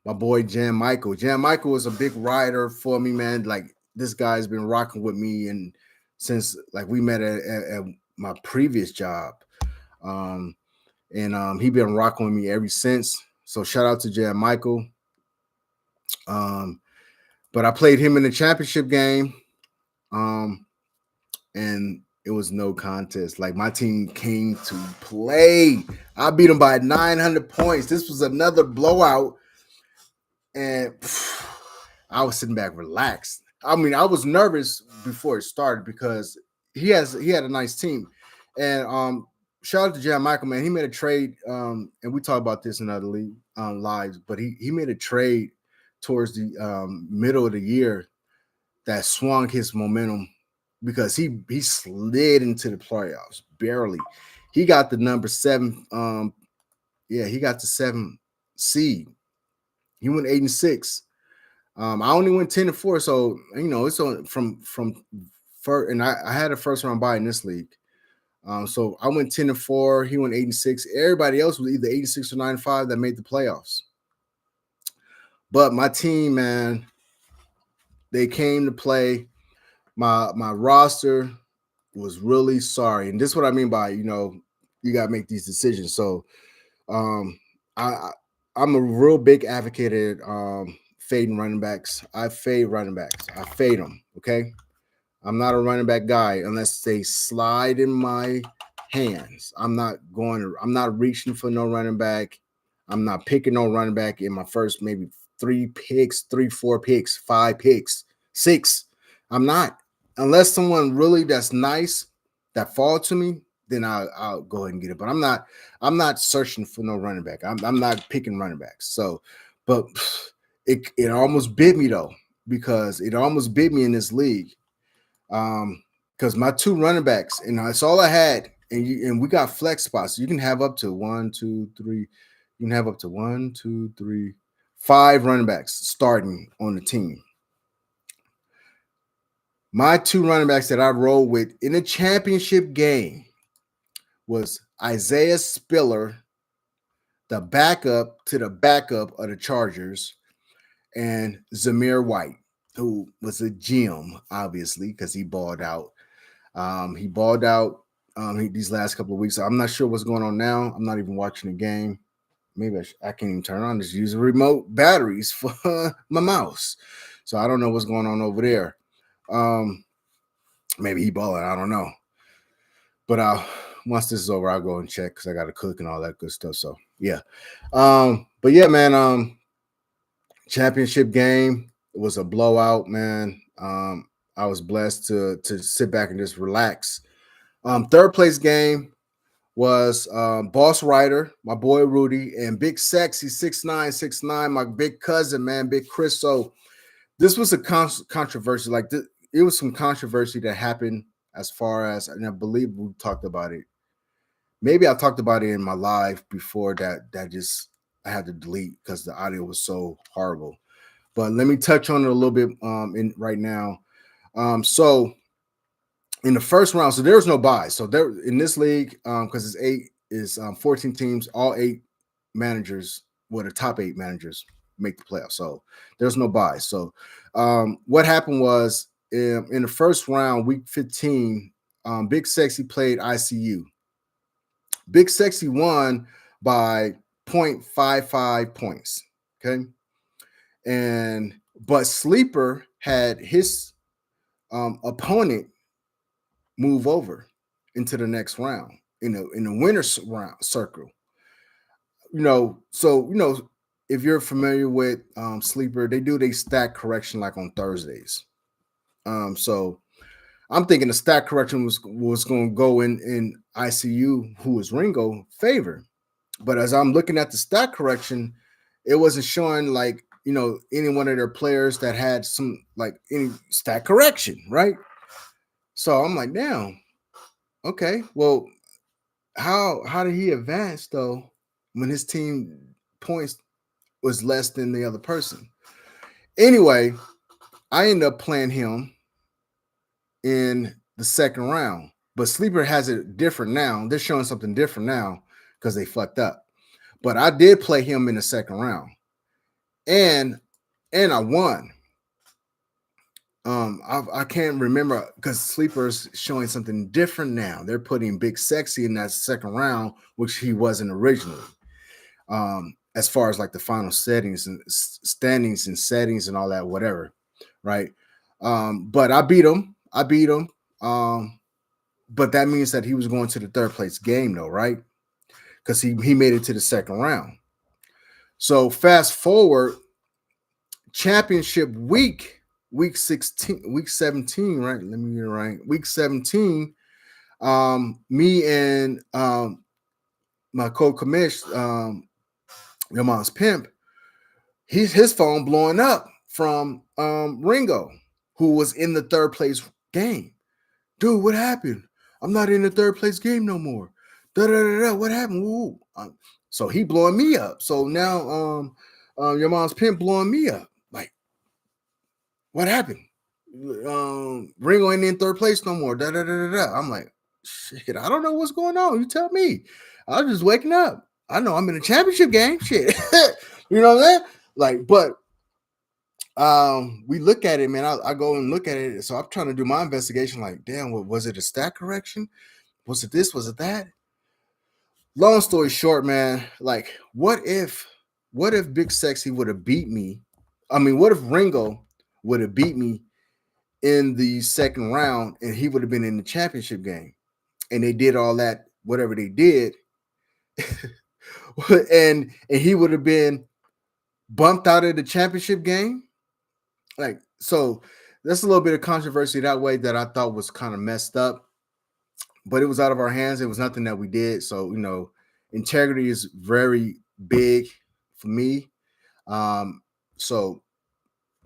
boy Jan Michael. Jan Michael was a big rider for me, man. Like this guy's been rocking with me, and since like we met at my previous job. He been rocking with me ever since. So shout out to Jan Michael. But I played him in the championship game. And it was no contest. Like my team came to play. I beat him by 900 points. This was another blowout. And I was sitting back relaxed. I mean, I was nervous before it started because he had a nice team. And shout out to Jan Michael, man. He made a trade, and we talked about this in other league lives, but he made a trade towards the middle of the year that swung his momentum because he slid into the playoffs barely. He got the number 7. He got the 7 seed. He went 8-6. I only went 10-4, so it's on from first, and I had a first round bye in this league. So I went 10-4. He went 8-6. Everybody else was either 86 or 95 that made the playoffs. But my team, man, they came to play. My roster was really sorry, and this is what I mean by you gotta make these decisions. So, I'm a real big advocate at fading running backs. I fade running backs. I fade them. Okay. I'm not a running back guy unless they slide in my hands. I'm not reaching for no running back. I'm not picking no running back in my first maybe 3 picks, 3, 4 picks, 5 picks, 6. I'm not. Unless someone really that's nice that fall to me, then I'll go ahead and get it. But I'm not searching for no running back. I'm not picking running backs. So, but it almost bit me though, because it almost bit me in this league. Because my two running backs, and that's all I had, and we got flex spots. You can have up to 1, 2, 3. You can have up to 1, 2, 3, 5 running backs starting on the team. My two running backs that I rolled with in the championship game was Isaiah Spiller, the backup to the backup of the Chargers, and Zamir White, who was a gem, obviously, because he balled out. He balled out these last couple of weeks. I'm not sure what's going on now. I'm not even watching the game. Maybe I can't even turn on. Just use remote batteries for my mouse. So I don't know what's going on over there. Maybe he balling. I don't know. But once this is over, I'll go and check because I got to cook and all that good stuff. So yeah. But yeah, man. Championship game. It was a blowout, man. I was blessed to sit back and just relax. Third place game was Boss Ryder, my boy Rudy, and Big Sexy 6969, my big cousin, man, Big Chris. So this was a controversy. Like it was some controversy that happened as far as, and I believe we talked about it. Maybe I talked about it in my live before that just I had to delete because the audio was so horrible. But let me touch on it a little bit in right now. So in the first round, so there's no buy. So there in this league, because it's 14 teams, all 8 managers, the top 8 managers make the playoffs. So there's no buy. So what happened was in the first round, week 15, Big Sexy played ICU. Big Sexy won by 0.55 points. Okay. But Sleeper had his opponent move over into the next round in the winner's round circle. So if you're familiar with Sleeper, they do stack correction like on Thursdays. So I'm thinking the stack correction was going to go in ICU, who was Ringo, favor. But as I'm looking at the stack correction, it wasn't showing like any one of their players that had some like any stack correction, right? So I'm like, damn. Okay, well, how did he advance though when his team points was less than the other person? Anyway, I ended up playing him in the second round, but Sleeper has it different now. They're showing something different now because they fucked up. But I did play him in the second round, and I won. I can't remember because Sleeper's showing something different now. They're putting Big Sexy in that second round, which he wasn't originally. As far as like the final settings and standings and settings and all that, whatever, right? But I beat him. But that means that he was going to the third place game, though, right? Because he made it to the second round. So fast forward, championship week 16, week 17, right? Let me get it right. Week 17, me and my co-commish, your mom's pimp, his phone blowing up from Ringo, who was in the third place game. Dude, what happened? I'm not in the third place game no more. What happened? Woo. So he blowing me up. So now your mom's pimp blowing me up. Like, what happened? Ringo ain't in third place no more. I'm like, shit, I don't know what's going on. You tell me. I was just waking up. I know I'm in a championship game. Shit. You know what I'm saying? Like, but we look at it, man. I go and look at it. So I'm trying to do my investigation. Like, damn, what was it? A stack correction? Was it this? Was it that? Long story short, man. Like, what if Big Sexy would have beat me? I mean, what if Ringo would have beat me in the second round and he would have been in the championship game? And they did all that, whatever they did, and he would have been bumped out of the championship game. Like, so that's a little bit of controversy that way that I thought was kind of messed up. but it was out of our hands. It was nothing that we did. So, integrity is very big for me. So,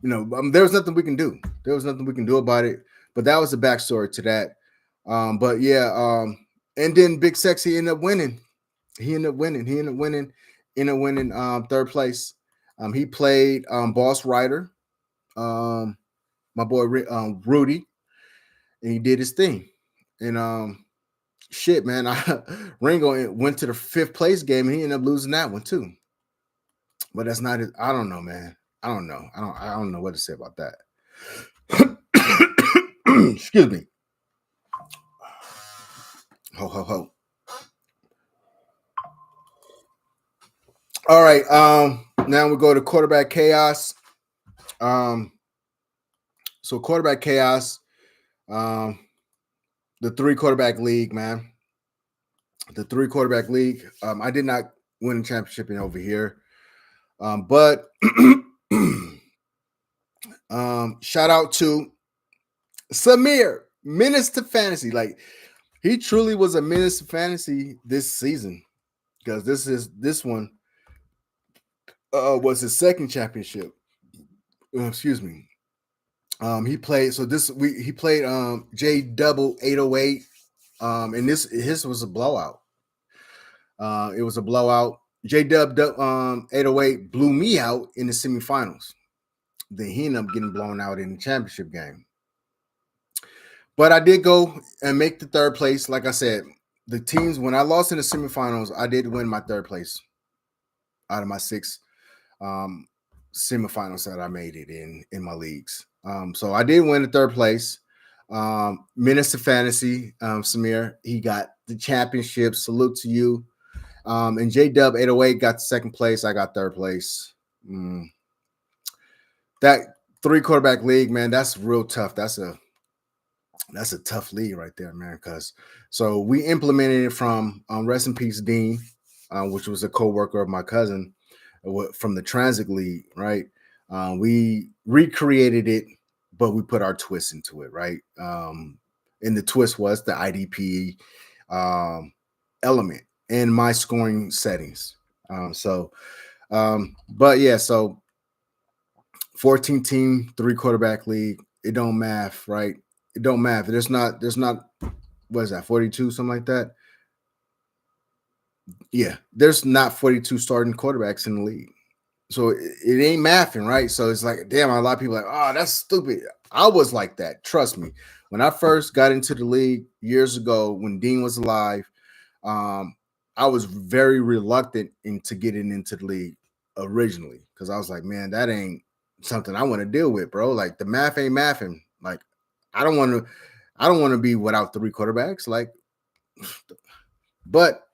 there was nothing we can do. There was nothing we can do about it. But that was the backstory to that. But yeah, and then Big Sexy ended up winning. He ended up winning third place. He played Boss Rider, my boy Rudy, and he did his thing. And shit, man, Ringo went to the 5th place game and he ended up losing that one too. But that's not it. I don't know, man. I don't know. I don't know what to say about that. Excuse me. Ho ho ho. All right. Now we go to quarterback chaos. So quarterback chaos. The 3 quarterback league, man. The 3 quarterback league. I did not win a championship in over here. But shout out to Samir, Menace to Fantasy. Like, he truly was a menace to fantasy this season, because this one was his 2nd championship. Excuse me. He played he played J Double 808. And his was a blowout. It was a blowout. J Dub 808 blew me out in the semifinals. Then he ended up getting blown out in the championship game. But I did go and make the 3rd place. Like I said, the teams, when I lost in the semifinals, I did win my 3rd place out of my 6 semifinals that I made it in my leagues. So I did win the 3rd place. Menace to Fantasy, Samir, he got the championship. Salute to you. And J Dub 808 got the 2nd place. I got 3rd place. That 3 quarterback league, man, that's real tough. That's a tough league right there, man. So we implemented it from rest in peace, Dean, which was a co-worker of my cousin from the Transit League, right? We recreated it, but we put our twist into it, right? And the twist was the IDP element in my scoring settings. But yeah, so 14 team, 3 quarterback league. It don't math, right? It don't math. There's not, what is that, 42, something like that? Yeah, there's not 42 starting quarterbacks in the league. So it ain't mathing, right? So it's like, damn, a lot of people are like, oh, that's stupid. I was like that. Trust me. When I first got into the league years ago, when Dean was alive, I was very reluctant into getting into the league originally, because I was like, man, that ain't something I want to deal with, bro. Like, the math ain't mathing. Like, I don't want to be without 3 quarterbacks. Like, but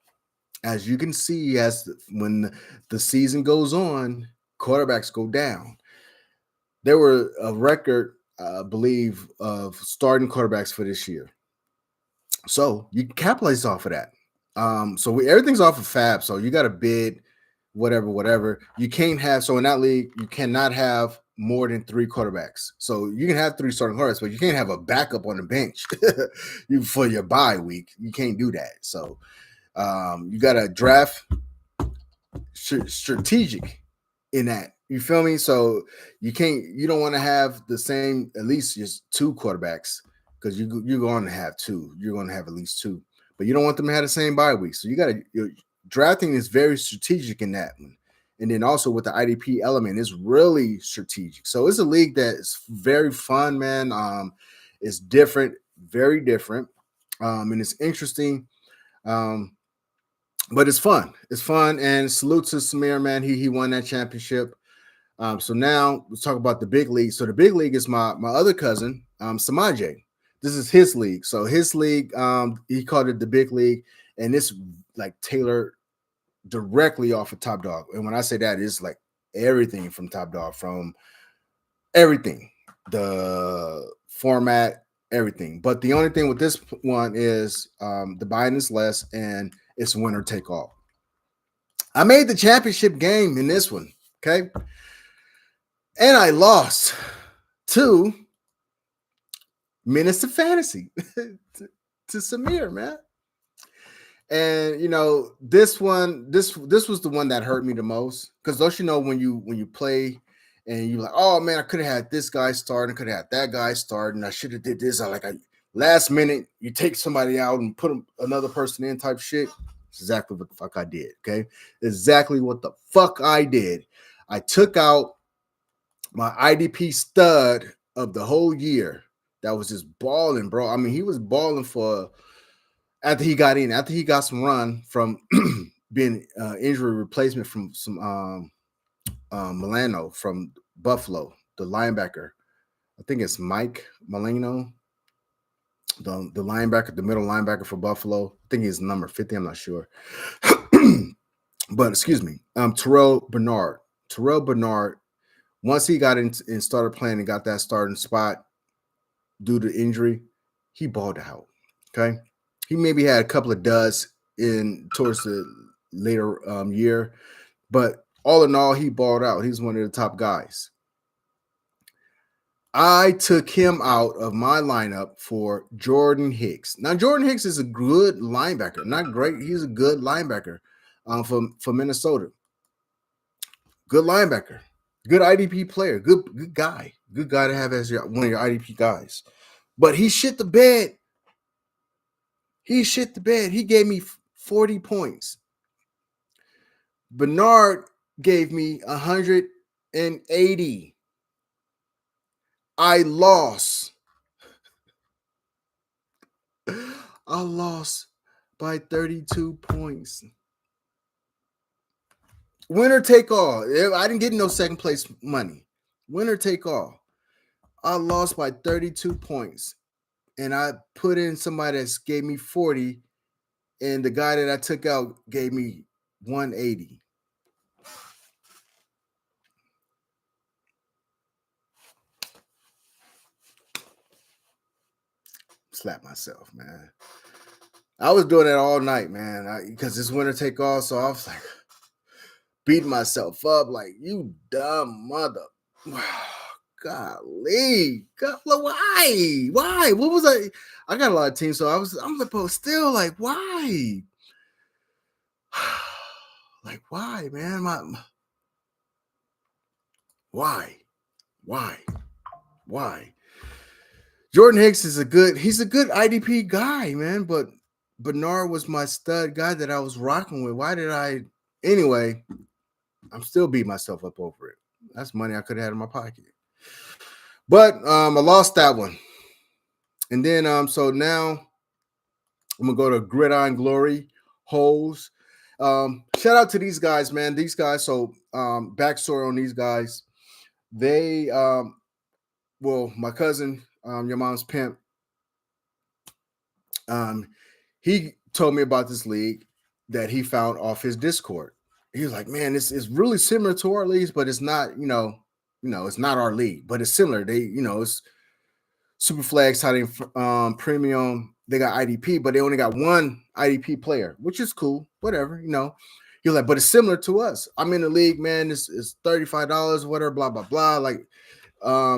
as you can see, when the season goes on, quarterbacks go down. There were a record, I believe, of starting quarterbacks for this year. So you can capitalize off of that. So everything's off of Fab. So you got to bid, whatever. You can't have, so in that league, you cannot have more than 3 quarterbacks. So you can have 3 starting quarterbacks, but you can't have a backup on the bench for your bye week. You can't do that. So you got to draft strategic in that. You feel me? So you don't want to have the same, at least just 2 quarterbacks, because you're going to have 2. You're going to have at least 2, but you don't want them to have the same bye week. So your drafting is very strategic in that one. And then also with the IDP element, is really strategic. So it's a league that is very fun, man. It's different, very different. And it's interesting. But it's fun. It's fun. And salute to Samir, man. He won that championship. So now let's talk about the big league. So the big league is my other cousin, Samaje. This is his league. So his league, he called it the big league, and it's like tailored directly off of Top Dog. And when I say that, it's like everything from Top Dog, from everything, the format, everything. But the only thing with this one is the buy-in is less, and it's winner take all. I made the championship game in this one, okay? And I lost to Menace to Fantasy. to Samir, man. And you know, this was the one that hurt me the most because don't you know when you play and you like, oh man, I could have had this guy start, and could have had that guy start, and I should have did this. I last minute you take somebody out and put another person in type shit. It's exactly what the fuck I did. Okay, exactly what the fuck I did. I took out my IDP stud of the whole year that was just balling, bro. I mean, he was balling for after he got some run from being injury replacement from some Milano from Buffalo, the linebacker. I think it's Mike Milano, the linebacker, the middle linebacker for Buffalo. I think he's number 50. I'm not sure. But excuse me, Terrell Bernard. Terrell Bernard, once he got in and started playing and got that starting spot due to injury, he balled out. Okay. He maybe had a couple of duds in towards the later year, but all in all, he balled out. He's one of the top guys. I took him out of my lineup for Jordan Hicks. Now, Jordan Hicks is a good linebacker. Not great. He's a good linebacker for Minnesota. Good linebacker. Good IDP player. Good guy. Good guy to have as one of your IDP guys. But he shit the bed. He shit the bed. He gave me 40 points. Bernard gave me 180. I lost. I lost by 32 points. Winner take all. I didn't get no second place money. Winner take all. I lost by 32 points. And I put in somebody that gave me 40. And the guy that I took out gave me 180. Slap myself, man. I was doing that all night, man, because it's winner take all. So I was like beating myself up, like, you dumb mother. Golly, God, why? What was I got a lot of teams, so I'm like, still like, why? Like, why, man? Why? Jordan Hicks is he's a good IDP guy, man, but Bernard was my stud guy that I was rocking with. Anyway, I'm still beating myself up over it. That's money I could have had in my pocket. But I lost that one. And then so now I'm gonna go to Gridiron Glory, Holes. Shout out to these guys, man. These guys, so backstory on these guys. They well, my cousin, your mom's pimp, he told me about this league that he found off his Discord. He was like, man, this is really similar to our leagues, but it's not, it's not our league, but it's similar. It's Super Flag, Titan Premium. They got IDP, but they only got one IDP player, which is cool. Whatever, You're like, but it's similar to us. I'm in the league, man. It's $35, whatever, blah, blah, blah. Like,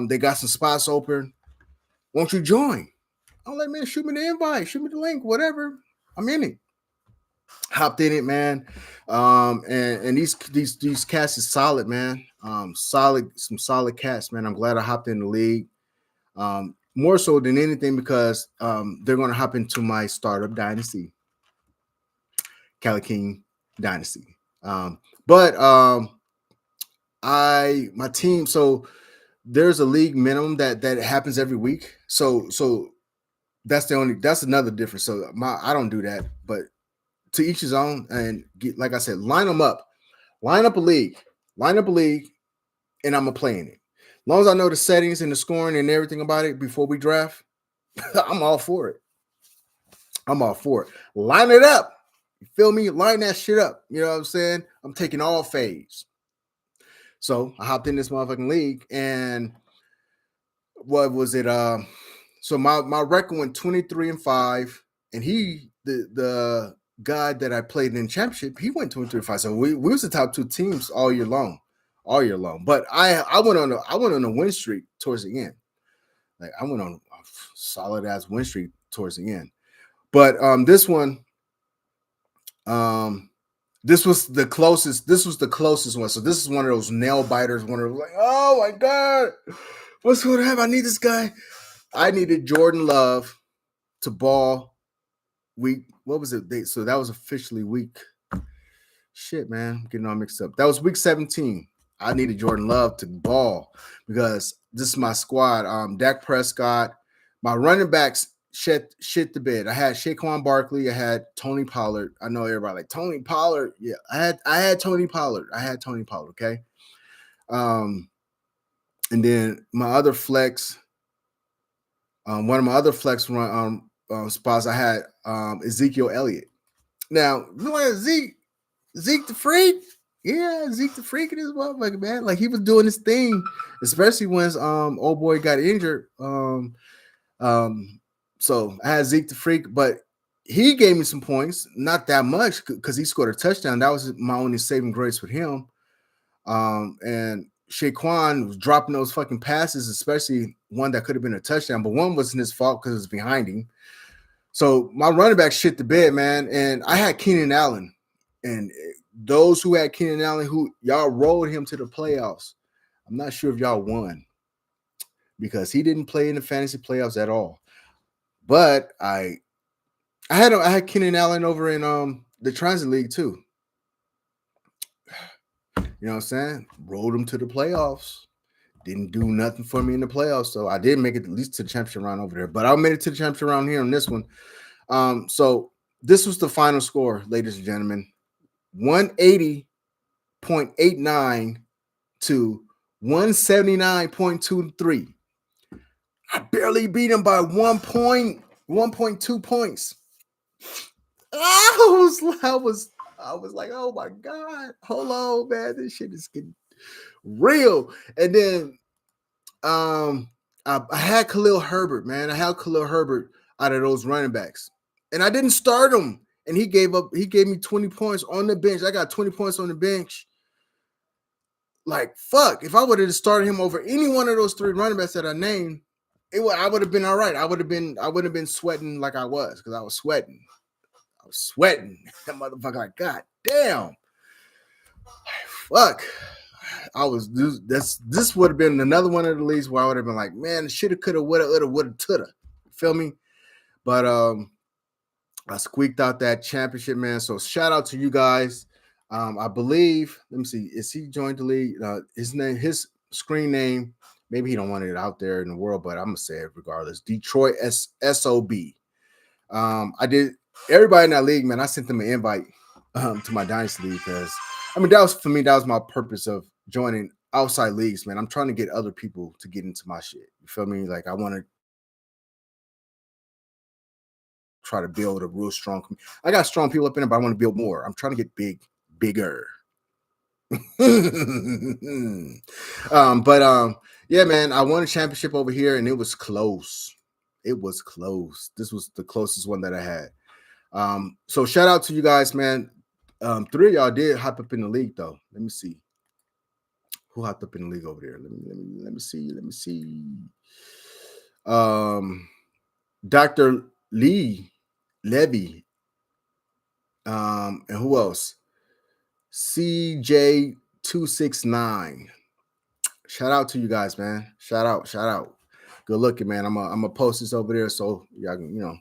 they got some spots open. Won't you join? I'm like, man, shoot me the invite, shoot me the link, whatever. I'm in it. Hopped in it, man. And these cats is solid, man. Some solid cats, man. I'm glad I hopped in the league. More so than anything because they're going to hop into my startup dynasty, Cali King Dynasty. But my team. So there's a league minimum that happens every week. So that's another difference. So I don't do that, but to each his own. And like I said, line up a league, and I'm gonna play in it. As long as I know the settings and the scoring and everything about it before we draft, I'm all for it. Line it up. You feel me? Line that shit up. You know what I'm saying? I'm taking all phase. So I hopped in this motherfucking league, and what was it? So my record went 23-5, and the guy that I played in championship, he went 23-5. So we was the top two teams all year long. But I went on a win streak towards the end. Like I went on a solid ass win streak towards the end. But this one, this was the closest. This was the closest one. So this is one of those nail biters. One of those like, oh my god, what's going to happen? I need this guy. I needed Jordan Love to ball week. What was it? So that was officially week. Shit, man, I'm getting all mixed up. That was week 17. I needed Jordan Love to ball because this is my squad. Dak Prescott, my running backs shit the bed. I had Saquon Barkley. I had Tony Pollard. I know everybody like Tony Pollard. Yeah, I had Tony Pollard. Okay. And then my other flex, one of my other flex run spots, I had Ezekiel Elliott. Now, you know Zeke the Freak? Yeah, Zeke the Freak in this motherfucker, man. Like he was doing his thing, especially when old boy got injured. So I had Zeke the Freak, but he gave me some points, not that much because he scored a touchdown. That was my only saving grace with him. And Saquon was dropping those fucking passes, especially one that could have been a touchdown, but one wasn't his fault because it was behind him. So my running back shit the bed, man. And I had Keenan Allen. And those who had Keenan Allen, who y'all rolled him to the playoffs, I'm not sure if y'all won because he didn't play in the fantasy playoffs at all. But I had Keenan Allen over in the Transit League too. You know what I'm saying? Rolled him to the playoffs. Didn't do nothing for me in the playoffs. So I did make it at least to the championship round over there. But I made it to the championship round here on this one. So this was the final score, ladies and gentlemen. 180.89 to 179.23. I barely beat him by 1.2 points. I was like, oh my God, hold on, man. This shit is getting real. And then I had Khalil Herbert, man. I had Khalil Herbert out of those running backs. And I didn't start him. And he gave me 20 points on the bench. I got 20 points on the bench. Like, fuck. If I would have started him over any one of those three running backs that I named, I would have been all right. I would have been sweating like I was because I was sweating. That motherfucker, like, God damn. Fuck. This would have been another one of the leagues where I would have been like, man, shoulda, coulda, woulda, tuulda. Feel me? But I squeaked out that championship, man. So shout out to you guys. I believe, let me see, is he joined the league? His screen name, maybe he don't want it out there in the world, but I'm gonna say it regardless. Detroit SOB. I did everybody in that league, man. I sent them an invite to my dynasty league because that was my purpose of joining outside leagues, man. I'm trying to get other people to get into my shit. You feel me? Like I want to try to build a real strong. I got strong people up in it, but I want to build more. I'm trying to get bigger. Yeah, man, I won a championship over here and it was close. This was the closest one that I had. So shout out to you guys, man. 3 of y'all did hop up in the league though. Let me see who hopped up in the league over there. Let me see. Dr. Levy. And who else? CJ269. Shout out to you guys, man. Shout out. Good looking, man. I'm gonna post this over there so y'all can,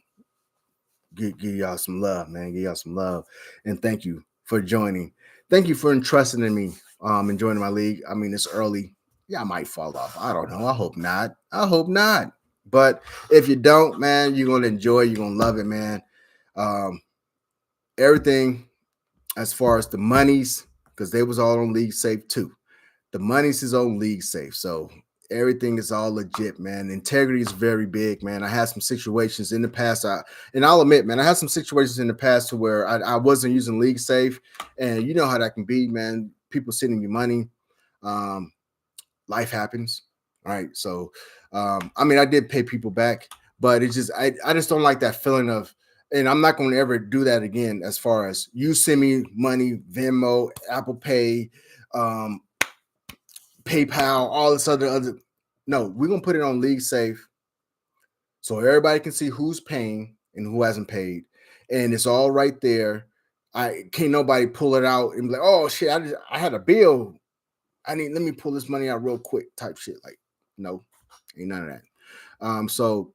give y'all some love, man. Give y'all some love. And thank you for joining. Thank you for entrusting in me and joining my league. It's early. Yeah, I might fall off. I don't know. I hope not. But if you don't, man, you're gonna enjoy it. You're gonna love it, man. Everything as far as the monies, because they was all on League Safe too. The money's is on League Safe. So everything is all legit, man. Integrity is very big, man. I had some situations in the past. I'll admit, man, I had some situations in the past to where I wasn't using League Safe. And you know how that can be, man. People sending you money. Life happens. All right. So, I did pay people back, but it's just, I just don't like that feeling of, and I'm not going to ever do that again as far as you send me money, Venmo, Apple Pay, PayPal, all this other. No, we're going to put it on League Safe so everybody can see who's paying and who hasn't paid, and it's all right there. I can't nobody pull it out and be like, oh shit, I had a bill. Let me pull this money out real quick type shit. Like, no, ain't none of that. So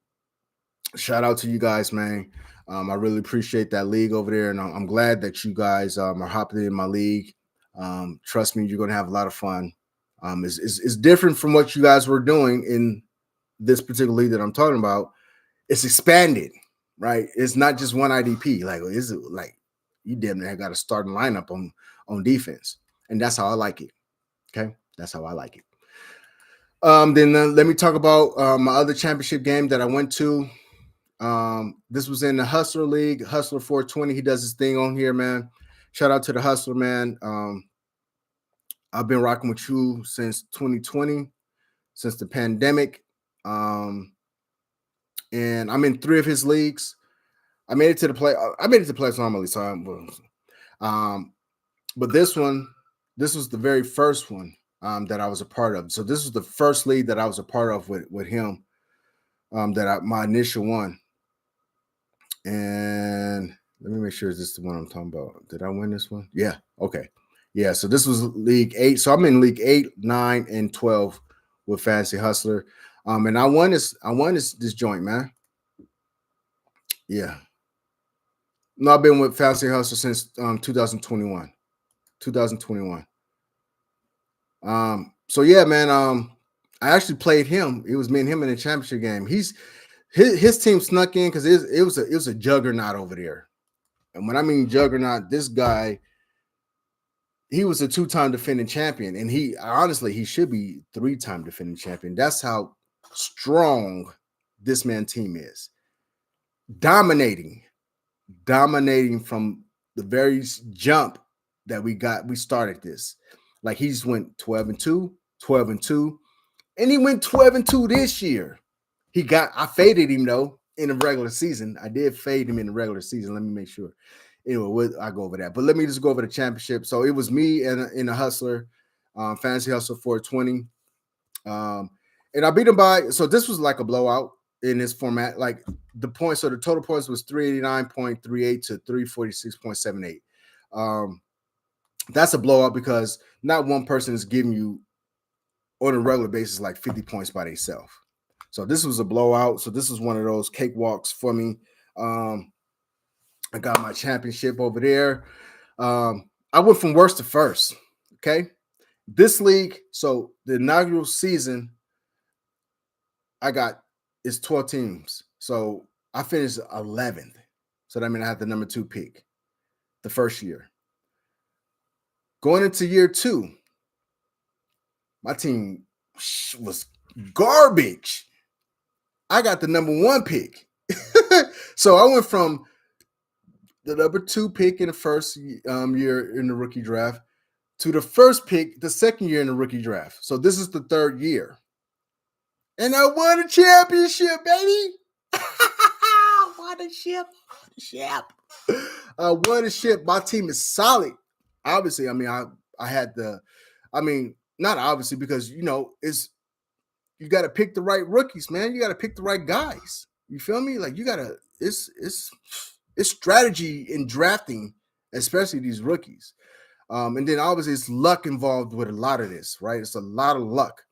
shout out to you guys, man. I really appreciate that league over there, and I'm glad that you guys are hopping in my league. Trust me, you're gonna have a lot of fun. It's different from what you guys were doing in this particular league that I'm talking about. It's expanded, right? It's not just one IDP. Like, is it like you damn near got a starting lineup on defense, and that's how I like it. Okay, that's how I like it. Then let me talk about my other championship game that I went to. This was in the Hustler League, Hustler 420. He does his thing on here, man. Shout out to the Hustler, man. I've been rocking with you since 2020, since the pandemic. And I'm in 3 of his leagues. I made it to the playoffs normally, so but this was the very first one that I was a part of. So this was the first league that I was a part of with him. My initial one. And let me make sure, is this the one I'm talking about? Did I win this one? Yeah. Okay. Yeah. So this was League 8. So I'm in League 8, 9, and 12 with Fantasy Hustler. And I won this joint, man. Yeah. No, I've been with Fantasy Hustler since 2021. 2021. So yeah, man. I actually played him. It was me and him in a championship game. His team snuck in because it was a juggernaut over there. And when I mean juggernaut, this guy, he was a 2-time defending champion, and he should be 3-time defending champion. That's how strong this man's team is. Dominating from the very jump that we started this. Like, he just went 12-2, 12-2, and he went 12-2 this year. I faded him though in the regular season. I did fade him in the regular season. Let me make sure. Anyway, I'll go over that. But let me just go over the championship. So it was me and in a Hustler, Fantasy Hustle 420. And I beat him by, so this was like a blowout in this format. Like the points, so the total points was 389.38 to 346.78. That's a blowout because not one person is giving you on a regular basis like 50 points by themselves. So this was a blowout. So this was one of those cakewalks for me. I got my championship over there. I went from worst to first. Okay. This league, so the inaugural season, it's 12 teams. So I finished 11th. So that means I had the number 2 pick the first year. Going into year 2, my team was garbage. I got the number 1 pick. So I went from the number 2 pick in the first year in the rookie draft to the first pick the second year in the rookie draft. So this is the 3rd year. And I won a championship, baby. I won a ship. I won a ship. My team is solid. Obviously, I mean, I had not obviously, because you got to pick the right rookies, man. You got to pick the right guys. You feel me? Like it's strategy in drafting, especially these rookies. And then obviously it's luck involved with a lot of this, right? It's a lot of luck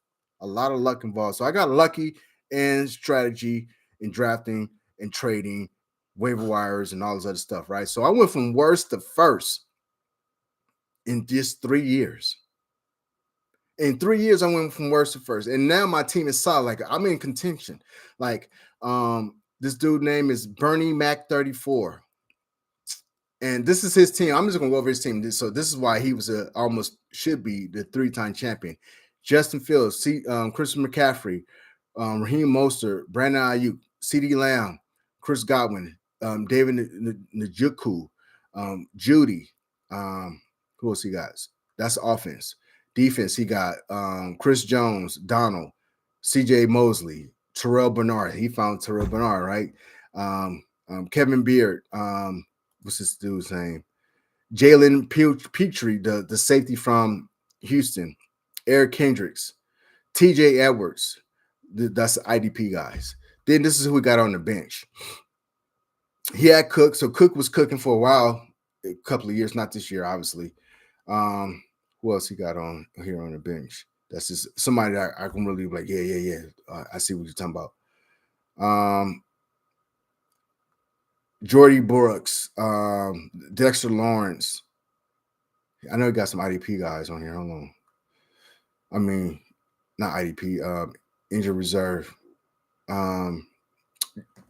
involved. So I got lucky and strategy in drafting and trading, waiver wires, and all this other stuff, right? So I went from worst to first in just 3 years. In 3 years, I went from worst to first, and now my team is solid. Like, I'm in contention. Like, this dude name is Bernie Mac 34, and this is his team. I'm just gonna go over his team. So this is why he was almost should be the 3-time champion. Justin Fields, Christian McCaffrey, Raheem Mostert, Brandon Ayuk, CeeDee Lamb, Chris Godwin, David Njoku, Judy. Who else he got? That's offense. Defense, he got Chris Jones, Donald, CJ Mosley, Terrell Bernard. He found Terrell Bernard, right? Kevin Beard. What's this dude's name? Jalen Petrie, the safety from Houston. Eric Kendricks, TJ Edwards. That's the IDP guys. Then this is who we got on the bench. he had Cook, so Cook was cooking for a while, a couple of years, not this year, obviously. Who else he got on here on the bench? That's just somebody that I can really be like, yeah. I see what you're talking about. Jordy Brooks, Dexter Lawrence. I know he got some IDP guys on here. Hold on. I mean, not IDP, injured reserve.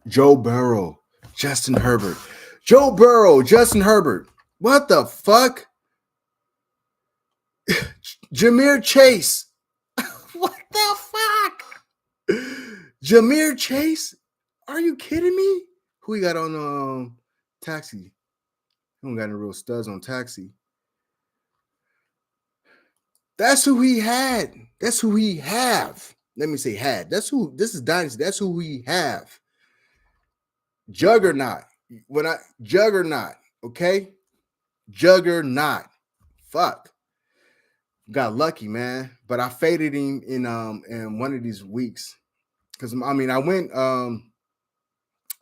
Joe Burrow, Justin Herbert. Joe Burrow, Justin Herbert. What the fuck? Ja'Marr Chase. What the fuck? Ja'Marr Chase? Are you kidding me? Who he got on Taxi? He don't got any real studs on Taxi. That's who he had. That's who he have. Let me say had. That's who. This is Dynasty. That's who we have. Juggernaut. Juggernaut. Okay. Juggernaut. Fuck. Got lucky, man. But I faded him in one of these weeks. Because I mean, I went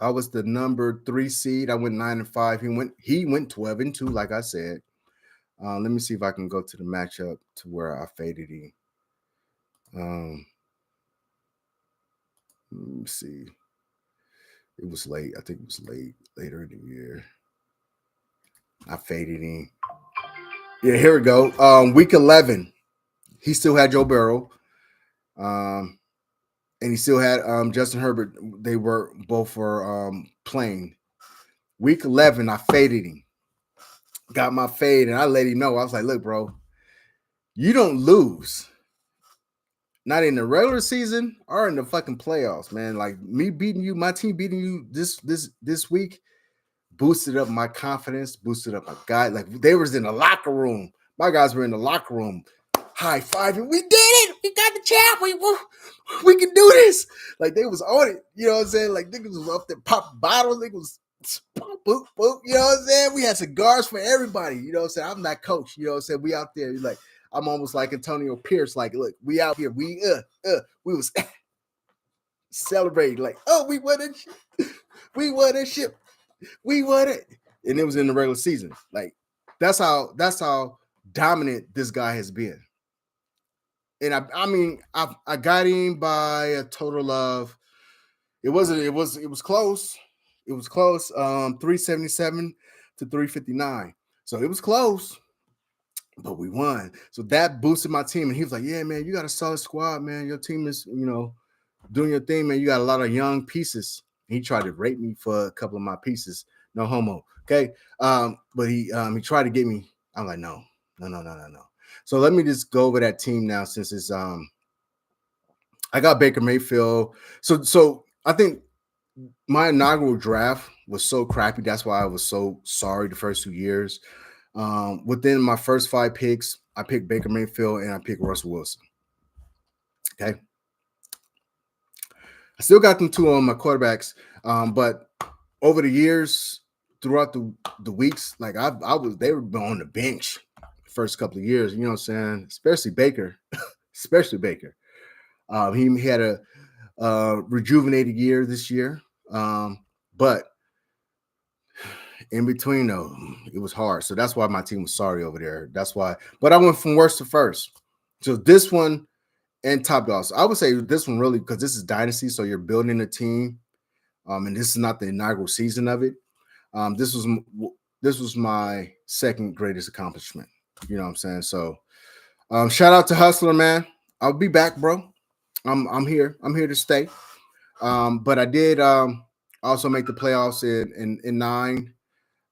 I was the number 3 seed. I went 9-5. He went 12-2, like I said. Let me see if I can go to the matchup to where I faded him. Let me see. It was late. I think it was later in the year. I faded him. Yeah, here we go. Week 11, he still had Joe Burrow. And he still had Justin Herbert. They were both playing. Week 11, I faded him. Got my fade, and I let him know. I was like, look, bro, you don't lose. Not in the regular season or in the fucking playoffs, man. Like me beating you, my team beating you this week boosted up my confidence, boosted up my guy. Like they was in the locker room. My guys were in the locker room, high fiving. We did it. We got the champ. We can do this. Like they was on it. You know what I'm saying? Like niggas was up there popping bottles. Niggas was boop, boop, boop. You know what I'm saying? We had cigars for everybody. You know what I'm saying? I'm not coach. You know what I'm saying? We out there. Like I'm almost like Antonio Pierce. Like, look, we out here. We was celebrating. Like, oh, we won it. We won that shit. We won it. And it was in the regular season. Like, that's how dominant this guy has been. And I mean, I got him by a total of it was close. It was close. 377 to 359. So it was close. But we won. So that boosted my team. And he was like, yeah, man, you got a solid squad, man. Your team is, doing your thing, man. You got a lot of young pieces. He tried to rate me for a couple of my pieces. No homo. Okay. But he tried to get me. I'm like, no. So let me just go over that team now since it's I got Baker Mayfield. So I think my inaugural draft was so crappy. That's why I was so sorry the first 2 years. Within my first 5 picks, I picked Baker Mayfield and I picked Russell Wilson. Okay. I still got them 2 on my quarterbacks. But over the years, throughout the weeks, like they were on the bench the first couple of years, you know what I'm saying? Especially Baker. He had a rejuvenated year this year. But in between though, it was hard. So that's why my team was sorry over there. That's why. But I went from worst to first. So this one and top dog. So I would say this one really, because this is dynasty. So you're building a team. And this is not the inaugural season of it. This was my second greatest accomplishment. You know what I'm saying? So shout out to Hustler, man. I'll be back, bro. I'm here. I'm here to stay. But I did also make the playoffs in 9.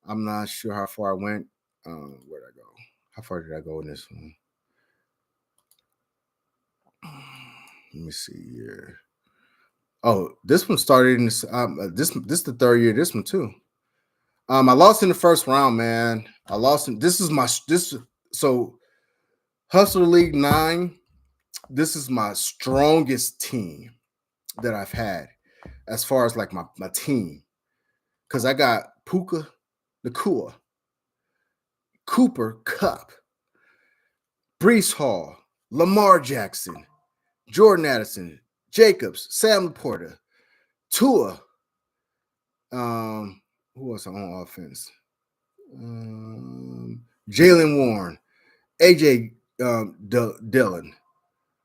I'm not sure how far I went. Where'd I go? How far did I go in this one? Let me see here. Oh, this one started in this. This is the 3rd year. This one too. I lost in the first round, man. I lost in so Hustler League 9. This is my strongest team that I've had as far as like my team. Because I got Puka Nacua, Cooper Kupp, Breece Hall, Lamar Jackson, Jordan Addison, Jacobs, Sam Laporta, Tua. Who else on offense? Jalen Warren, AJ Dillon.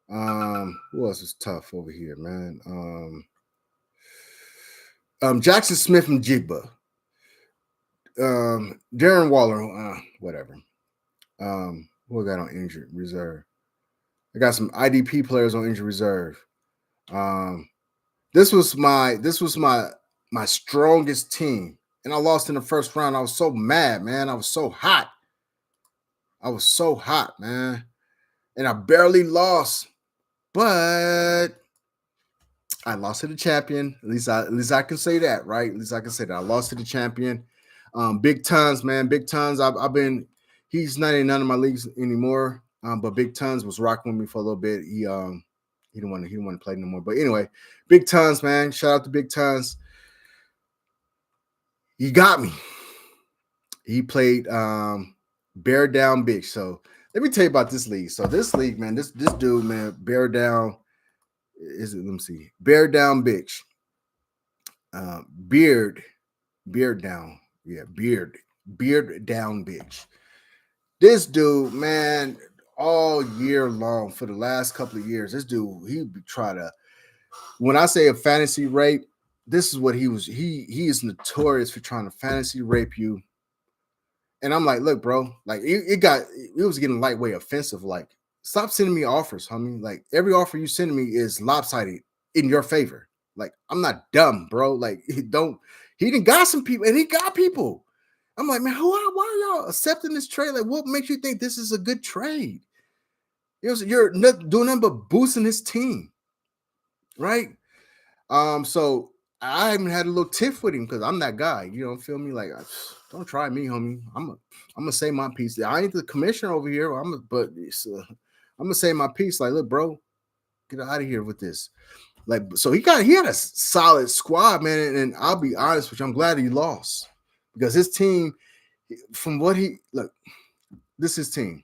Who else is tough over here, man? Jackson Smith and Jigba. Darren Waller, whatever. Who I got on injured reserve? I got some IDP players on injured reserve. This was my strongest team, and I lost in the first round. I was so mad, man. I was so hot. Man, and I barely lost, but I lost to the champion. At least I can say that, right? At least I can say that I lost to the champion. Big Tons, man. Big Tons. I've been. He's not in none of my leagues anymore. But Big Tons was rocking with me for a little bit. He didn't want to play no more. But anyway, Big Tons, man. Shout out to Big Tons. He got me. He played Bear Down Big. So let me tell you about this league. So this league, man, this dude, man, Bear Down. Let me see. Bear Down Bitch. Beard Down. Yeah, Beard Down Bitch. This dude, man, all year long for the last couple of years, this dude, he try to, when I say a fantasy rape, this is what he was. He is notorious for trying to fantasy rape you. And I'm like, look, bro, like it was getting lightweight offensive. Like, stop sending me offers, homie. Like, every offer you send me is lopsided in your favor. Like, I'm not dumb, bro. Like, he didn't got some people, and he got people. I'm like, man, why are y'all accepting this trade? Like, what makes you think this is a good trade? You're not doing nothing but boosting his team, right? So I haven't had a little tiff with him because I'm that guy. You know, feel me? Like, don't try me, homie. I'm gonna say my piece. I ain't the commissioner over here. I'm gonna say my piece. Like, look, bro, get out of here with this. Like, so he had a solid squad, man. And I'll be honest with you, I'm glad he lost because his team, from what this is his team.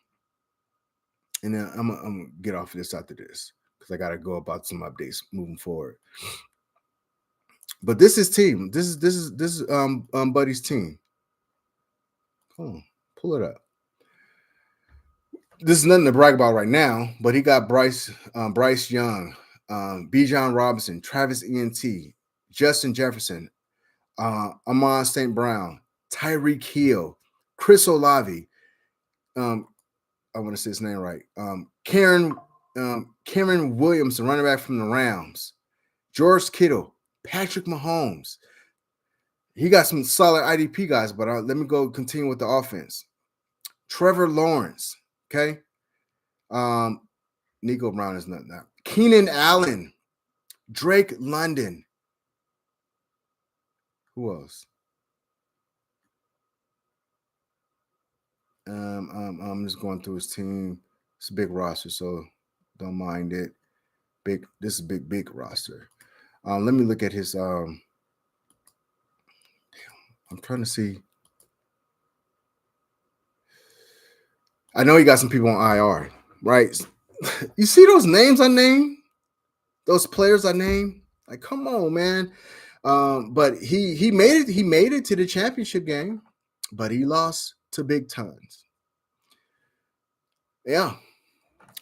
And then I'm gonna get off of this after this because I gotta go about some updates moving forward. But this is team. This is Buddy's team. Pull it up. This is nothing to brag about right now, but he got Bryce Young, Bijan Robinson, Travis ENT, Justin Jefferson, Amon St. Brown, Tyreek Hill, Chris Olave. I want to say his name right. Karen Williams, the running back from the Rams, George Kittle, Patrick Mahomes. He got some solid IDP guys, but let me go continue with the offense. Trevor Lawrence, okay. Nico Brown is not now. Keenan Allen, Drake London. Who else? I'm just going through his team. It's a big roster, so don't mind it. This is big roster. Let me look at his. I'm trying to see. I know he got some people on IR, right? You see those names I named? Those players I named? Like, come on, man. But he made it. He made it to the championship game, but he lost to Big Tons. Yeah.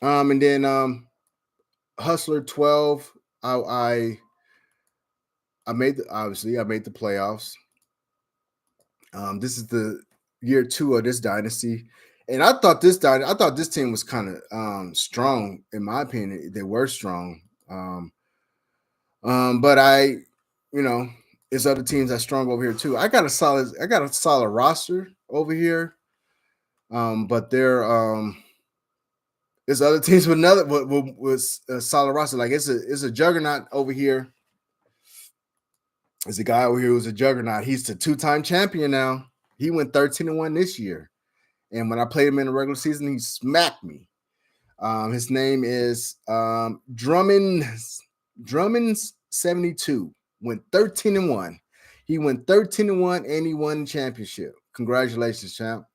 And then Hustler 12. I made the playoffs. This is the year 2 of this dynasty. And I thought this team was kind of strong, in my opinion. They were strong. But there's other teams that's strong over here too. I got a solid roster over here. But there's other teams with a solid roster. Like it's a juggernaut over here. There's a guy over here who's a juggernaut. He's the 2-time champion now. He went 13-1 this year. And when I played him in the regular season, he smacked me. His name is Drummond's 72. Went 13-1. He went 13-1 and he won the championship. Congratulations, champ.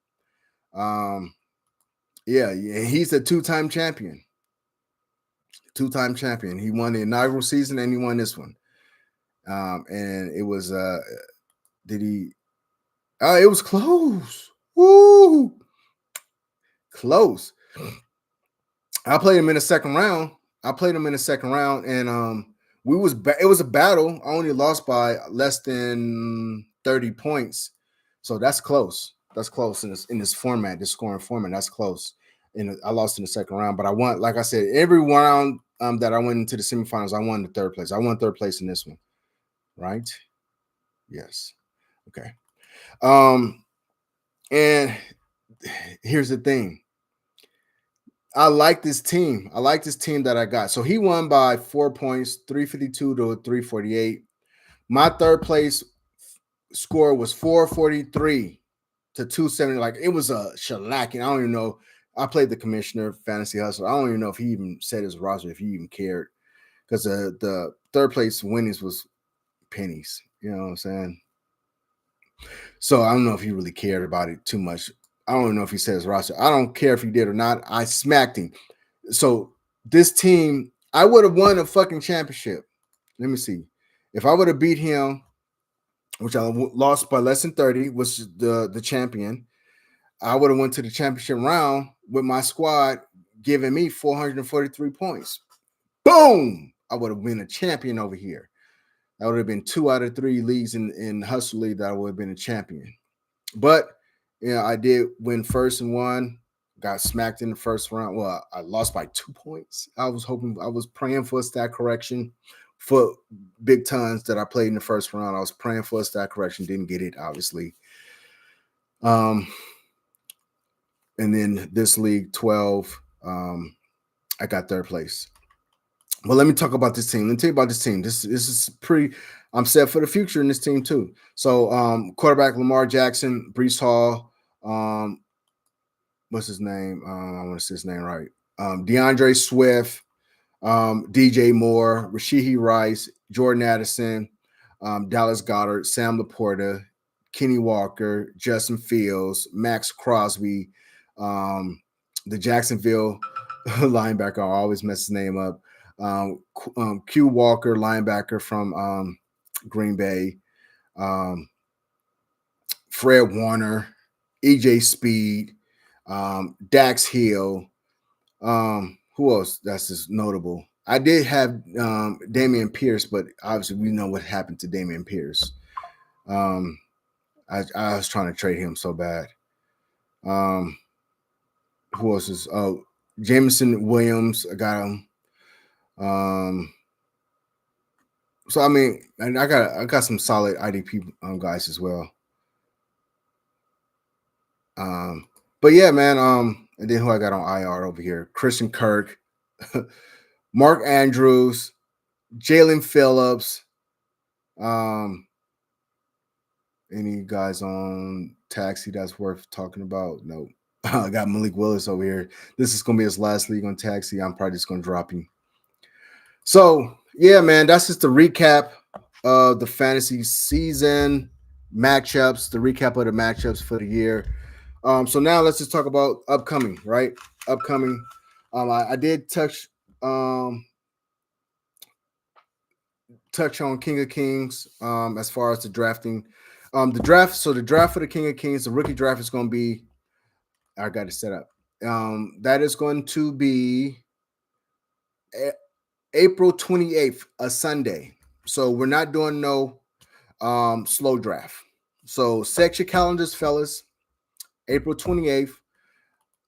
Yeah, he's a 2-time champion. 2-time champion. He won the inaugural season and he won this one. And it was It was close. Woo! Close. I played him in the second round. And it was a battle. I only lost by less than 30 points. So that's close. That's close in this format, this scoring format. That's close. And I lost in the second round, but I won. Like I said, every round that I went into the semifinals, I won the third place. I won third place in this one, right? Yes. Okay. And here's the thing. I like this team. I like this team that I got. So he won by 4 points, 352 to 348. My third place score was 443 to 270. Like it was a shellacking. I don't even know. I played the commissioner, Fantasy Hustle. I don't even know if he even said his roster, if he even cared. Because the third place winnings was pennies. You know what I'm saying? So I don't know if he really cared about it too much. I don't know if he said his roster. I don't care if he did or not. I smacked him. So this team, I would have won a fucking championship. Let me see. If I would have beat him, which I lost by less than 30, was the champion, I would have went to the championship round with my squad giving me 443 points. Boom! I would have been a champion over here. That would have been 2 out of 3 leagues in Hustle League that I would have been a champion. But I did win first and one. Got smacked in the first round. Well, I lost by 2 points. I was praying for a stat correction for big tons that I played in the first round. I was praying for a stat correction. Didn't get it, obviously. And then this league 12, I got third place. Well, let me talk about this team. Let me tell you about this team. This is pretty. I'm set for the future in this team too. So, quarterback Lamar Jackson, Breece Hall, what's his name? I want to say his name right. DeAndre Swift, DJ Moore, Rasheed Rice, Jordan Addison, Dallas Goedert, Sam Laporta, Kenny Walker, Justin Fields, Max Crosby, the Jacksonville linebacker. I always mess his name up. Q Walker, linebacker from Green Bay, Fred Warner, EJ Speed, Dax Hill. Who else that's just notable? I did have Dameon Pierce, but obviously we know what happened to Dameon Pierce. I was trying to trade him so bad. Who else is? Oh, Jameson Williams. I got him. So I mean, and I got some solid IDP guys as well. But yeah, man. And then who I got on IR over here? Christian Kirk, Mark Andrews, Jalen Phillips. Any guys on taxi that's worth talking about? No. I got Malik Willis over here. This is gonna be his last league on taxi. I'm probably just gonna drop him. So yeah, man, that's just the recap of the fantasy season matchups, the recap of the matchups for the year. So now let's just talk about upcoming, right? Upcoming. I did touch on King of Kings as far as the drafting. The draft for the King of Kings, the rookie draft is going to be, I got it set up. That is going to be April 28th, a Sunday. So we're not doing no slow draft. So set your calendars, fellas. April 28th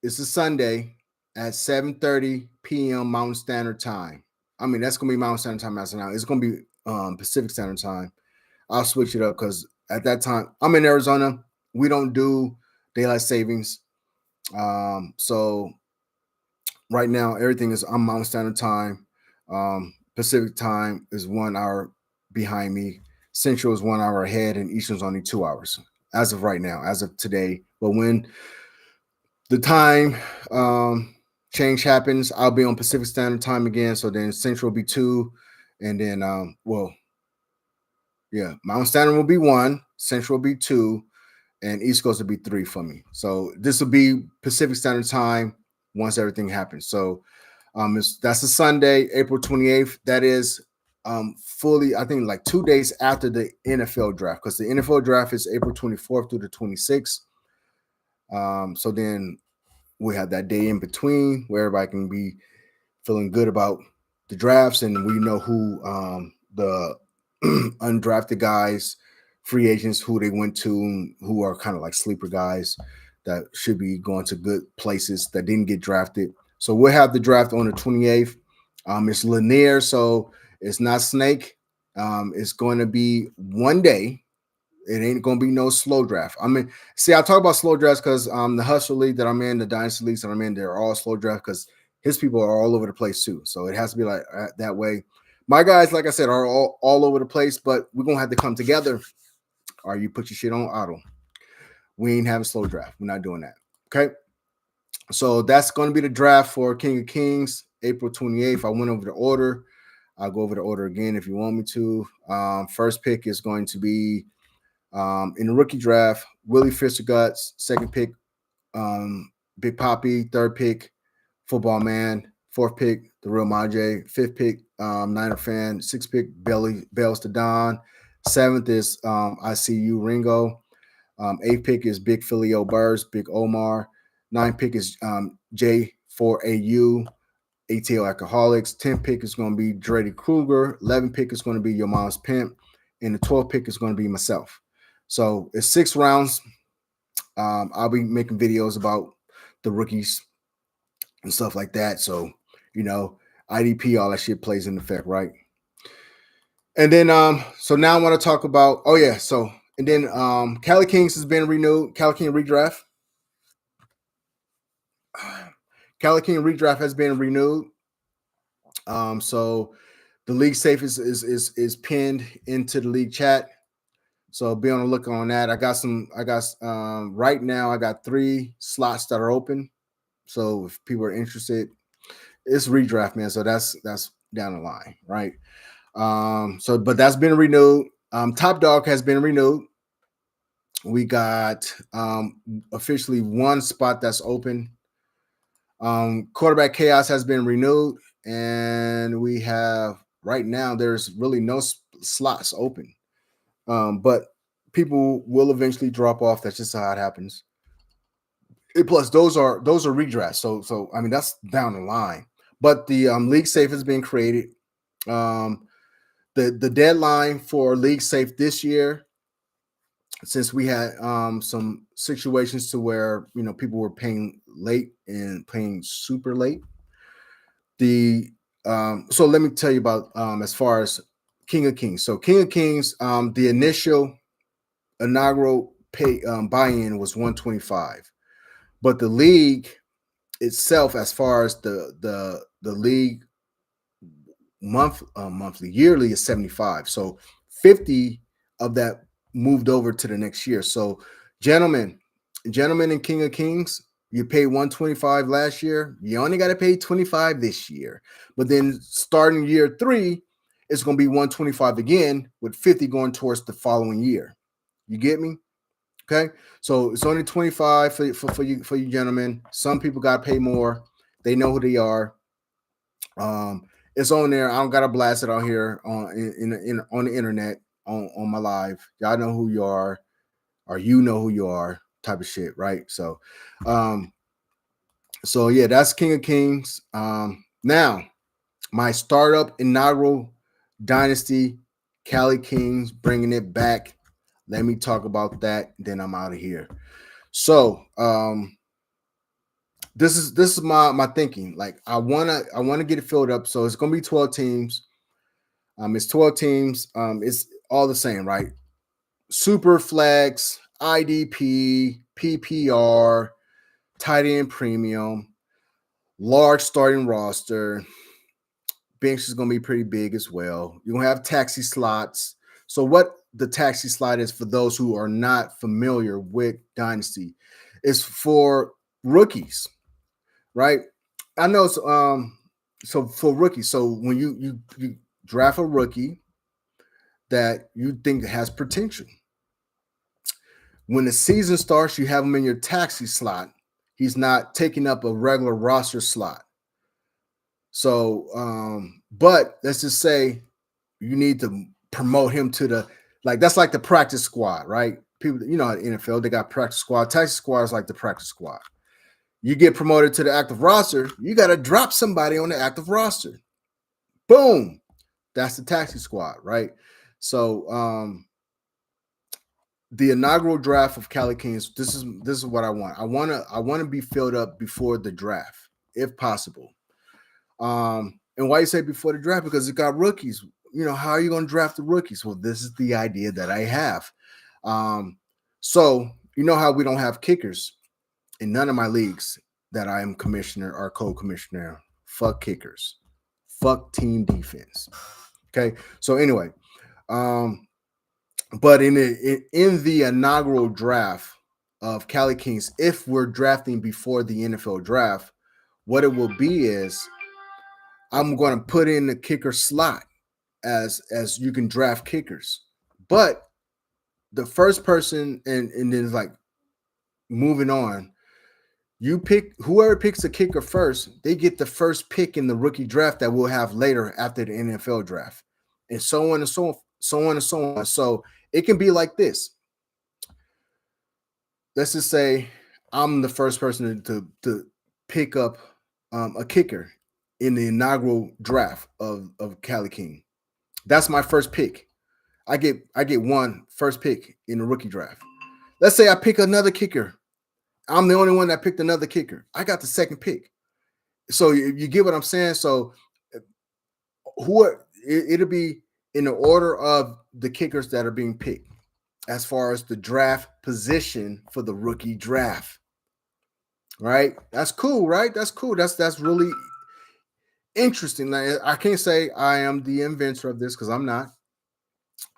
is a Sunday at 7:30 p.m. Mountain Standard Time. I mean, that's going to be Mountain Standard Time as of now. It's going to be Pacific Standard Time. I'll switch it up because at that time, I'm in Arizona. We don't do daylight savings. So right now, everything is on Mountain Standard Time. Pacific Time is 1 hour behind me. Central is 1 hour ahead, and Eastern is only 2 hours as of right now, as of today. But when the time change happens, I'll be on Pacific Standard Time again. So then Central will be 2, and then Mountain Standard will be 1, Central will be 2, and East Coast will be 3 for me. So this will be Pacific Standard Time once everything happens. So that's a Sunday, April 28th. That is fully, I think like 2 days after the NFL draft, because the NFL draft is April 24th through the 26th. So then we have that day in between where everybody can be feeling good about the drafts, and we know who the undrafted guys, free agents, who they went to, who are kind of like sleeper guys that should be going to good places that didn't get drafted. So we'll have the draft on the 28th. It's linear, so it's not snake. It's going to be one day. It ain't gonna be no slow draft. I mean, see, I talk about slow drafts because the Hustle League that I'm in, the Dynasty Leagues that I'm in, they're all slow draft because his people are all over the place too. So it has to be like that way. My guys, like I said, are all over the place, but we're gonna have to come together. Or you put your shit on auto. We ain't having slow draft. We're not doing that. Okay. So that's going to be the draft for King of Kings, April 28th. I went over the order. I'll go over the order again if you want me to. First pick is going to be in the rookie draft, Willie Fisherguts. Second pick, Big Poppy. Third pick, Football Man. Fourth pick, The Real Majay. Fifth pick, Niner Fan. Sixth pick, Bells to Don. Seventh is ICU Ringo. Eighth pick is Big Philly O'Burrs, Big Omar. Ninth pick is J4AU, ATL Alcoholics. 10th pick is going to be Drady Kruger. 11th pick is going to be Your Mom's Pimp. And the 12th pick is going to be myself. So it's 6 rounds. I'll be making videos about the rookies and stuff like that. So, IDP, all that shit plays in effect, right? And then, so now I want to talk about, and then Cali Kings has been renewed. Cali King redraft. Cali King redraft has been renewed. So the league safe is pinned into the league chat. So be on the look on that. Right now I got 3 slots that are open. So if people are interested, it's redraft, man. So that's down the line, right? But that's been renewed. Top Dog has been renewed. We got officially 1 spot that's open. Quarterback Chaos has been renewed, and we have right now there's really no slots open. But people will eventually drop off. That's just how it happens. Plus, those are redrafts. So I mean that's down the line. But the league safe has been created. The deadline for league safe this year, since we had some situations to where people were paying late and paying super late. So let me tell you about as far as King of Kings. So King of Kings, the initial inaugural pay buy-in was $125, but the league itself, as far as the league monthly yearly, is $75. So 50 of that moved over to the next year. So gentlemen in King of Kings, you paid $125 last year. You only got to pay $25 this year. But then starting year 3, it's going to be $125 again, with $50 going towards the following year. You get me? Okay. So it's only $25 for you gentlemen. Some people got to pay more. They know who they are. It's on there. I don't got to blast it out here on the internet on my live. Y'all know who you are, or you know who you are, type of shit, right? So yeah, that's King of Kings. Now my startup inaugural dynasty, Cali Kings, bringing it back. Let me talk about that, then I'm out of here. So this is my thinking. Like I wanna get it filled up. So it's gonna be 12 teams. It's 12 teams. It's all the same, right? Super flex, IDP, PPR, tight end premium, large starting roster. Bench is going to be pretty big as well. You're going to have taxi slots. So what the taxi slot is, for those who are not familiar with Dynasty, is for rookies, right? I know. So for rookies, so when you draft a rookie that you think has potential, when the season starts, you have him in your taxi slot. He's not taking up a regular roster slot. So, but let's just say you need to promote him to the that's like the practice squad, right? People, at NFL, they got practice squad. Taxi squad is like the practice squad. You get promoted to the active roster, you got to drop somebody on the active roster. Boom. That's the taxi squad, right? So the inaugural draft of Cali Kings, this is what I want. I want to be filled up before the draft, if possible. And why you say before the draft? Because it got rookies. How are you going to draft the rookies? Well, this is the idea that I have. So how we don't have kickers in none of my leagues that I am commissioner or co-commissioner. Fuck kickers. Fuck team defense. Okay. So anyway, but in the inaugural draft of Cali Kings, if we're drafting before the NFL draft, what it will be is I'm going to put in the kicker slot as you can draft kickers. But the first person, and then it's like moving on, you pick whoever picks the kicker first, they get the first pick in the rookie draft that we'll have later after the NFL draft, and so on and so on, so on and so on. So it can be like this. Let's just say I'm the first person to pick up a kicker in the inaugural draft of Cali King. That's my first pick. I get one first pick in the rookie draft. Let's say I pick another kicker. I'm the only one that picked another kicker. I got the second pick. So you get what I'm saying? So it'll be in the order of the kickers that are being picked as far as the draft position for the rookie draft. Right? That's cool, right? That's cool. That's really interesting. Now, I can't say I am the inventor of this because I'm not.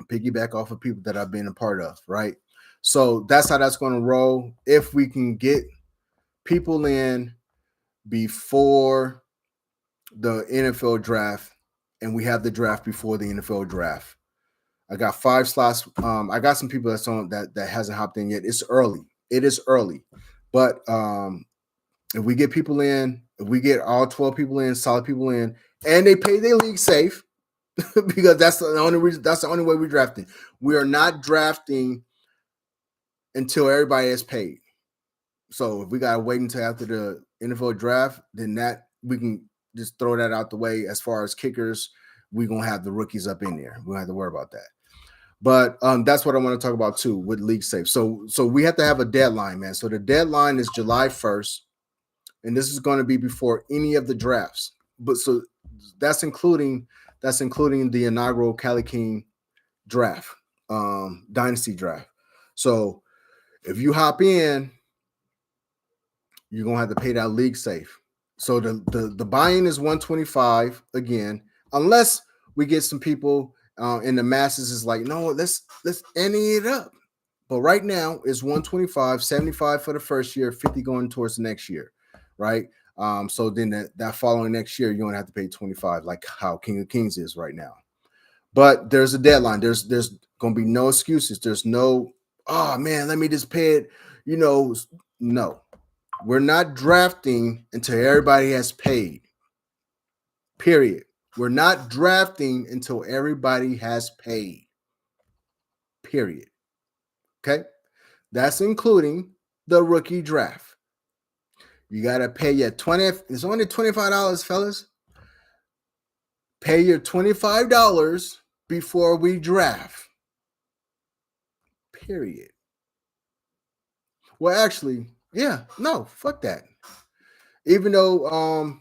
Piggyback off of people that I've been a part of, right? So that's how that's going to roll. If we can get people in before the NFL draft, and we have the draft before the NFL draft. I got 5 slots. I got some people that's on that hasn't hopped in yet. It's early. It is early, but if we get people in, if we get all 12 people in, solid people in, and they pay their league safe. Because that's the only reason. That's the only way we're drafting. We are not drafting until everybody is paid. So if we gotta wait until after the NFL draft, then that we can just throw that out the way. As far as kickers, we're gonna have the rookies up in there. We don't have to worry about that. But that's what I want to talk about too with league safe. So we have to have a deadline, man. So the deadline is July 1st, and this is going to be before any of the drafts. But so that's including the inaugural Cali King draft, dynasty draft. So if you hop in, you're gonna have to pay that league safe. So the buy-in is 125 again, unless we get some people in the masses is like, no, let's ante it up. But right now it's 125, 75 for the first year, 50 going towards the next year, right? So then that following next year, you're gonna have to pay 25, like how King of Kings is right now. But there's a deadline. There's gonna be no excuses. There's no, oh man, let me just pay it. No, we're not drafting until everybody has paid. Period. We're not drafting until everybody has paid. Period. Okay, that's including the rookie draft. You gotta pay your 20. It's only $25, fellas. Pay your $25 before we draft. Period. Well, actually, yeah, no, fuck that. Even though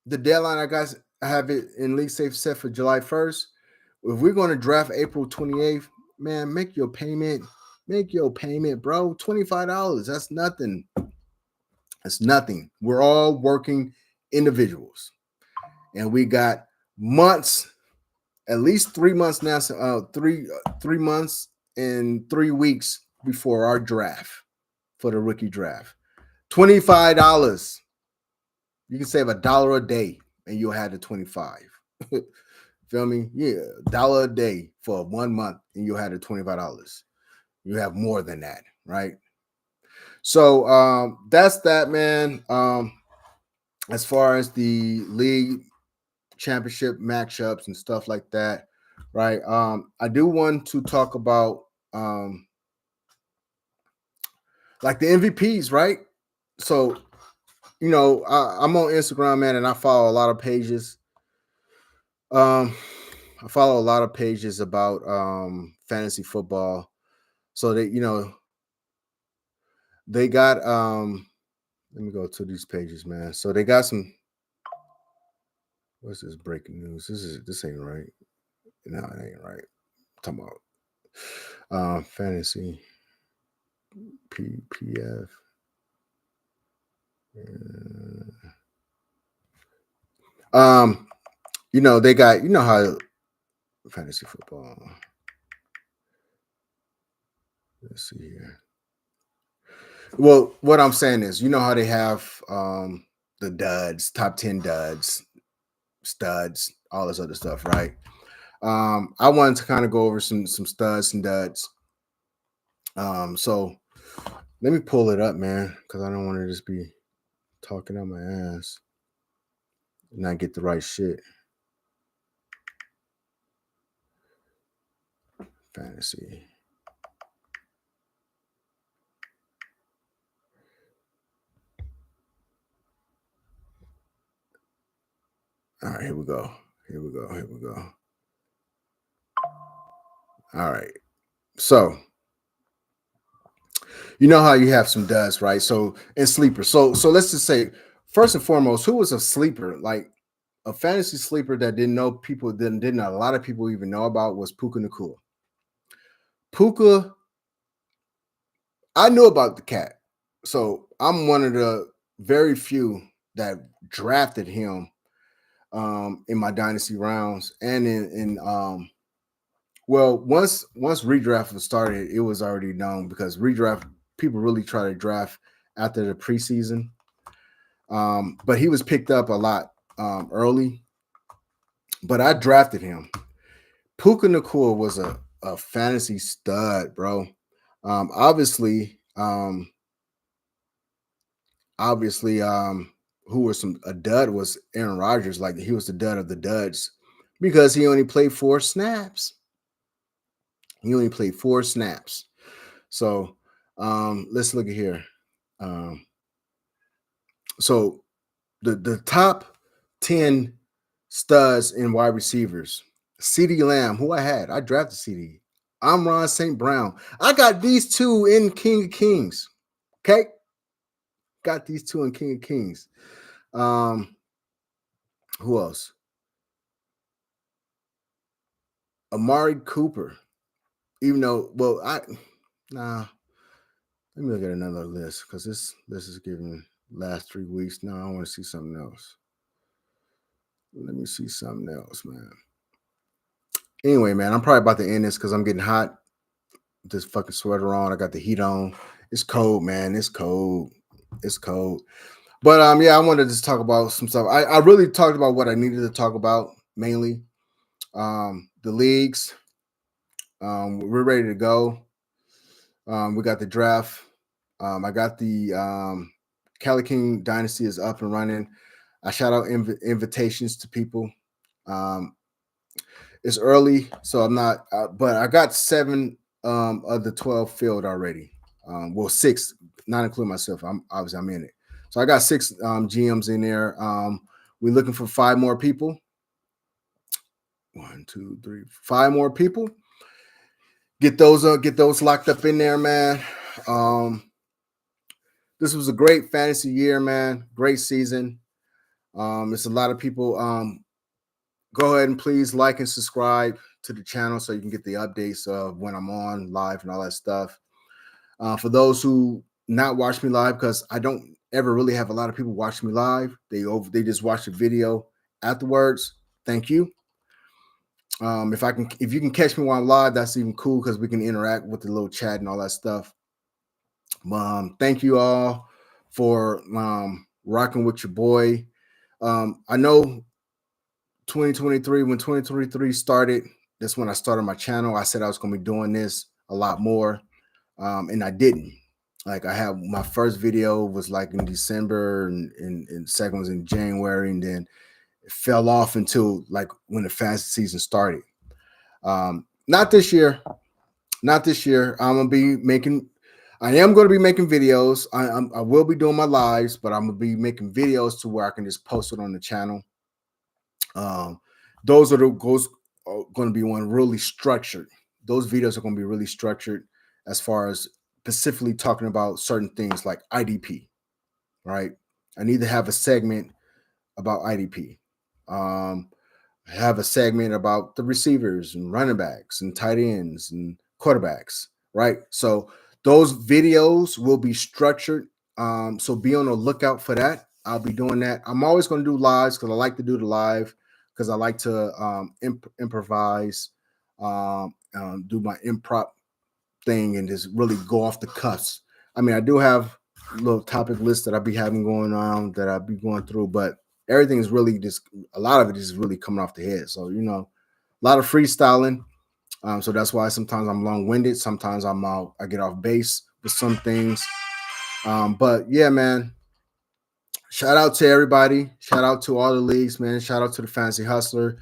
the deadline I have it in league safe set for July 1st. If we're going to draft April 28th, man, make your payment. Make your payment, bro. $25. That's nothing. That's nothing. We're all working individuals. And we got months, at least 3 months now, 3 months and 3 weeks before our draft for the rookie draft. $25. You can save $1 a day and you'll have the 25. Feel me? Yeah, $1 a day for 1 month and you'll have the $25. You have more than that, right? So that's that, man. As far as the league championship matchups and stuff like that, right? I do want to talk about like the MVPs, right? So, I'm on Instagram, man, and I follow a lot of pages. Um, I follow a lot of pages about fantasy football. So they got let me go to these pages, man. So they got some, what's this breaking news? This ain't right. No, it ain't right. I'm talking about fantasy PPF. They got, how fantasy football. Let's see here. Well, what I'm saying is, how they have the duds, top 10 duds, studs, all this other stuff, right? I wanted to kind of go over some studs and duds. So let me pull it up, man, because I don't want to just be talking out my ass and not get the right shit. Fantasy. All right, here we go. Here we go. Here we go. All right. So, you know how you have some duds, right? So, and sleepers. So let's just say, first and foremost, who was a sleeper? Like a fantasy sleeper that didn't a lot of people even know about was Puka Nacua. Puka, I knew about the cat. So I'm one of the very few that drafted him in my dynasty rounds and once redraft was started, it was already known because redraft people really try to draft after the preseason. But he was picked up a lot early. But I drafted him. Puka Nacua was a fantasy stud, bro. Obviously, who was a dud was Aaron Rodgers. Like he was the dud of the duds because he only played 4 snaps. He only played 4 snaps. So let's look at here. So the top 10 studs and wide receivers. CeeDee Lamb, who I drafted CeeDee. Amon St. Brown. I got these two in King of Kings. Okay. Got these two in King of Kings. Who else? Amari Cooper. Even though, let me look at another list because this is giving last 3 weeks. No, I want to see something else. Let me see something else, man. Anyway, man, I'm probably about to end this because I'm getting hot. This fucking sweater on. I got the heat on. It's cold, man. It's cold. It's cold. But yeah, I wanted to just talk about some stuff. I really talked about what I needed to talk about mainly. The leagues. We're ready to go. We got the draft. I got the Cali King Dynasty is up and running. I shout out invitations to people. It's early, so I'm not, but I got 7 of the 12 filled already. 6, not including myself. I'm in it. So I got 6 GMs in there. We're looking for 5 more people. 1, 2, 3, 5 more people. Get those locked up in there, man. This was a great fantasy year, man. Great season. It's a lot of people. Go ahead and please like and subscribe to the channel so you can get the updates of when I'm on live and all that stuff. For those who not watch me live, because I don't ever really have a lot of people watch me live. They just watch the video afterwards. Thank you. If you can catch me while I'm live, that's even cool because we can interact with the little chat and all that stuff. Thank you all for rocking with your boy. I know 2023, when 2023 started, that's when I started my channel. I said I was going to be doing this a lot more, and I didn't. Like I had my first video was like in December, and second was in January, and then it fell off until like when the fantasy season started. Not this year. Not this year. I am going to be making videos. I will be doing my lives, but I'm gonna be making videos to where I can just post it on the channel. Those are going to be one really structured. Those videos are going to be really structured as far as specifically talking about certain things like IDP. Right? I need to have a segment about IDP. Have a segment about the receivers and running backs and tight ends and quarterbacks. Right? So those videos will be structured. So be on the lookout for that. I'll be doing that. I'm always going to do lives because I like to do the live because I like to improvise, do my improv thing and just really go off the cuffs. I mean, I do have a little topic list that I'll be having going on that I'll be going through, but everything is really just, a lot of it is really coming off the head. So, a lot of freestyling. So that's why sometimes I'm long-winded. Sometimes I get off base with some things. But yeah, man, shout out to everybody. Shout out to all the leagues, man. Shout out to the Fantasy Hustler.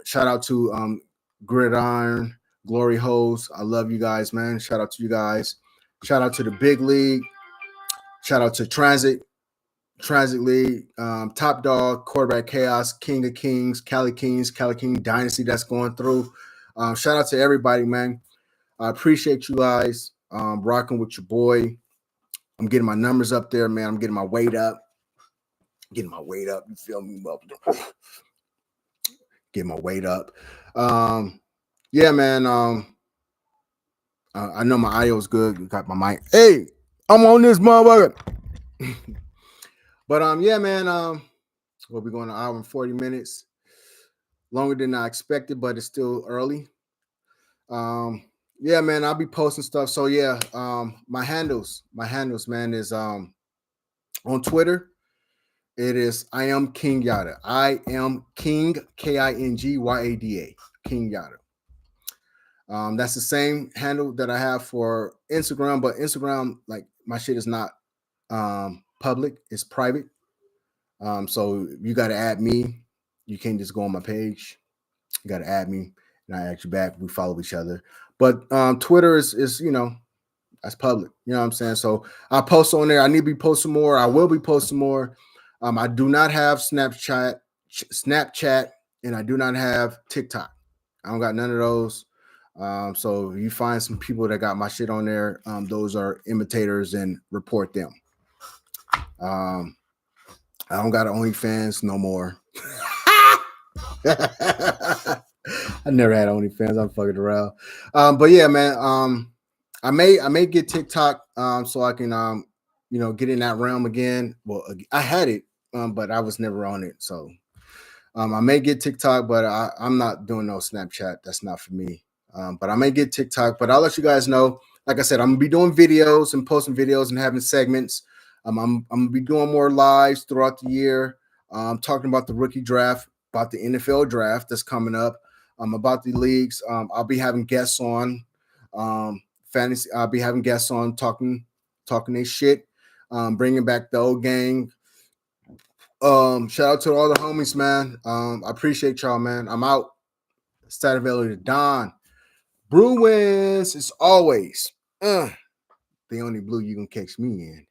Shout out to Gridiron, Glory Hoes. I love you guys, man. Shout out to you guys. Shout out to the Big League. Shout out to Transit League, Top Dog, Quarterback Chaos, King of Kings, Cali King Dynasty that's going through. Shout out to everybody, man. I appreciate you guys rocking with your boy. I'm getting my numbers up there, man. I'm getting my weight up. You feel me? Get my weight up. Yeah, man. I know my audio is good. You got my mic. Hey, I'm on this motherfucker. But yeah, man. We'll be going an hour and 40 minutes. Longer than I expected, but it's still early. Yeah, man. I'll be posting stuff. So yeah, my handles, man, is on Twitter. It is I am King Yada. I am King KINGYADA. King Yada. That's the same handle that I have for Instagram, but Instagram, like, my shit is not public, it's private. So you got to add me. You can't just go on my page. You got to add me, and I add you back. We follow each other. But Twitter is that's public. You know what I'm saying? So I post on there. I need to be posting more. I will be posting more. I do not have Snapchat, and I do not have TikTok. I don't got none of those. So if you find some people that got my shit on there, those are imitators, and report them. I don't got OnlyFans no more. I never had OnlyFans. I'm fucking around. But yeah, man. I may get TikTok so I can get in that realm again. Well, I had it, but I was never on it. So I may get TikTok, but I'm not doing no Snapchat. That's not for me. But I may get TikTok, but I'll let you guys know. Like I said, I'm gonna be doing videos and posting videos and having segments. I'm gonna be doing more lives throughout the year. Talking about the rookie draft, about the NFL draft that's coming up. About the leagues. I'll be having guests on. Fantasy. I'll be having guests on talking their shit. Bringing back the old gang. Shout out to all the homies, man. I appreciate y'all, man. I'm out. Static Valley to Don. Bruins, as always. The only blue you can catch me in.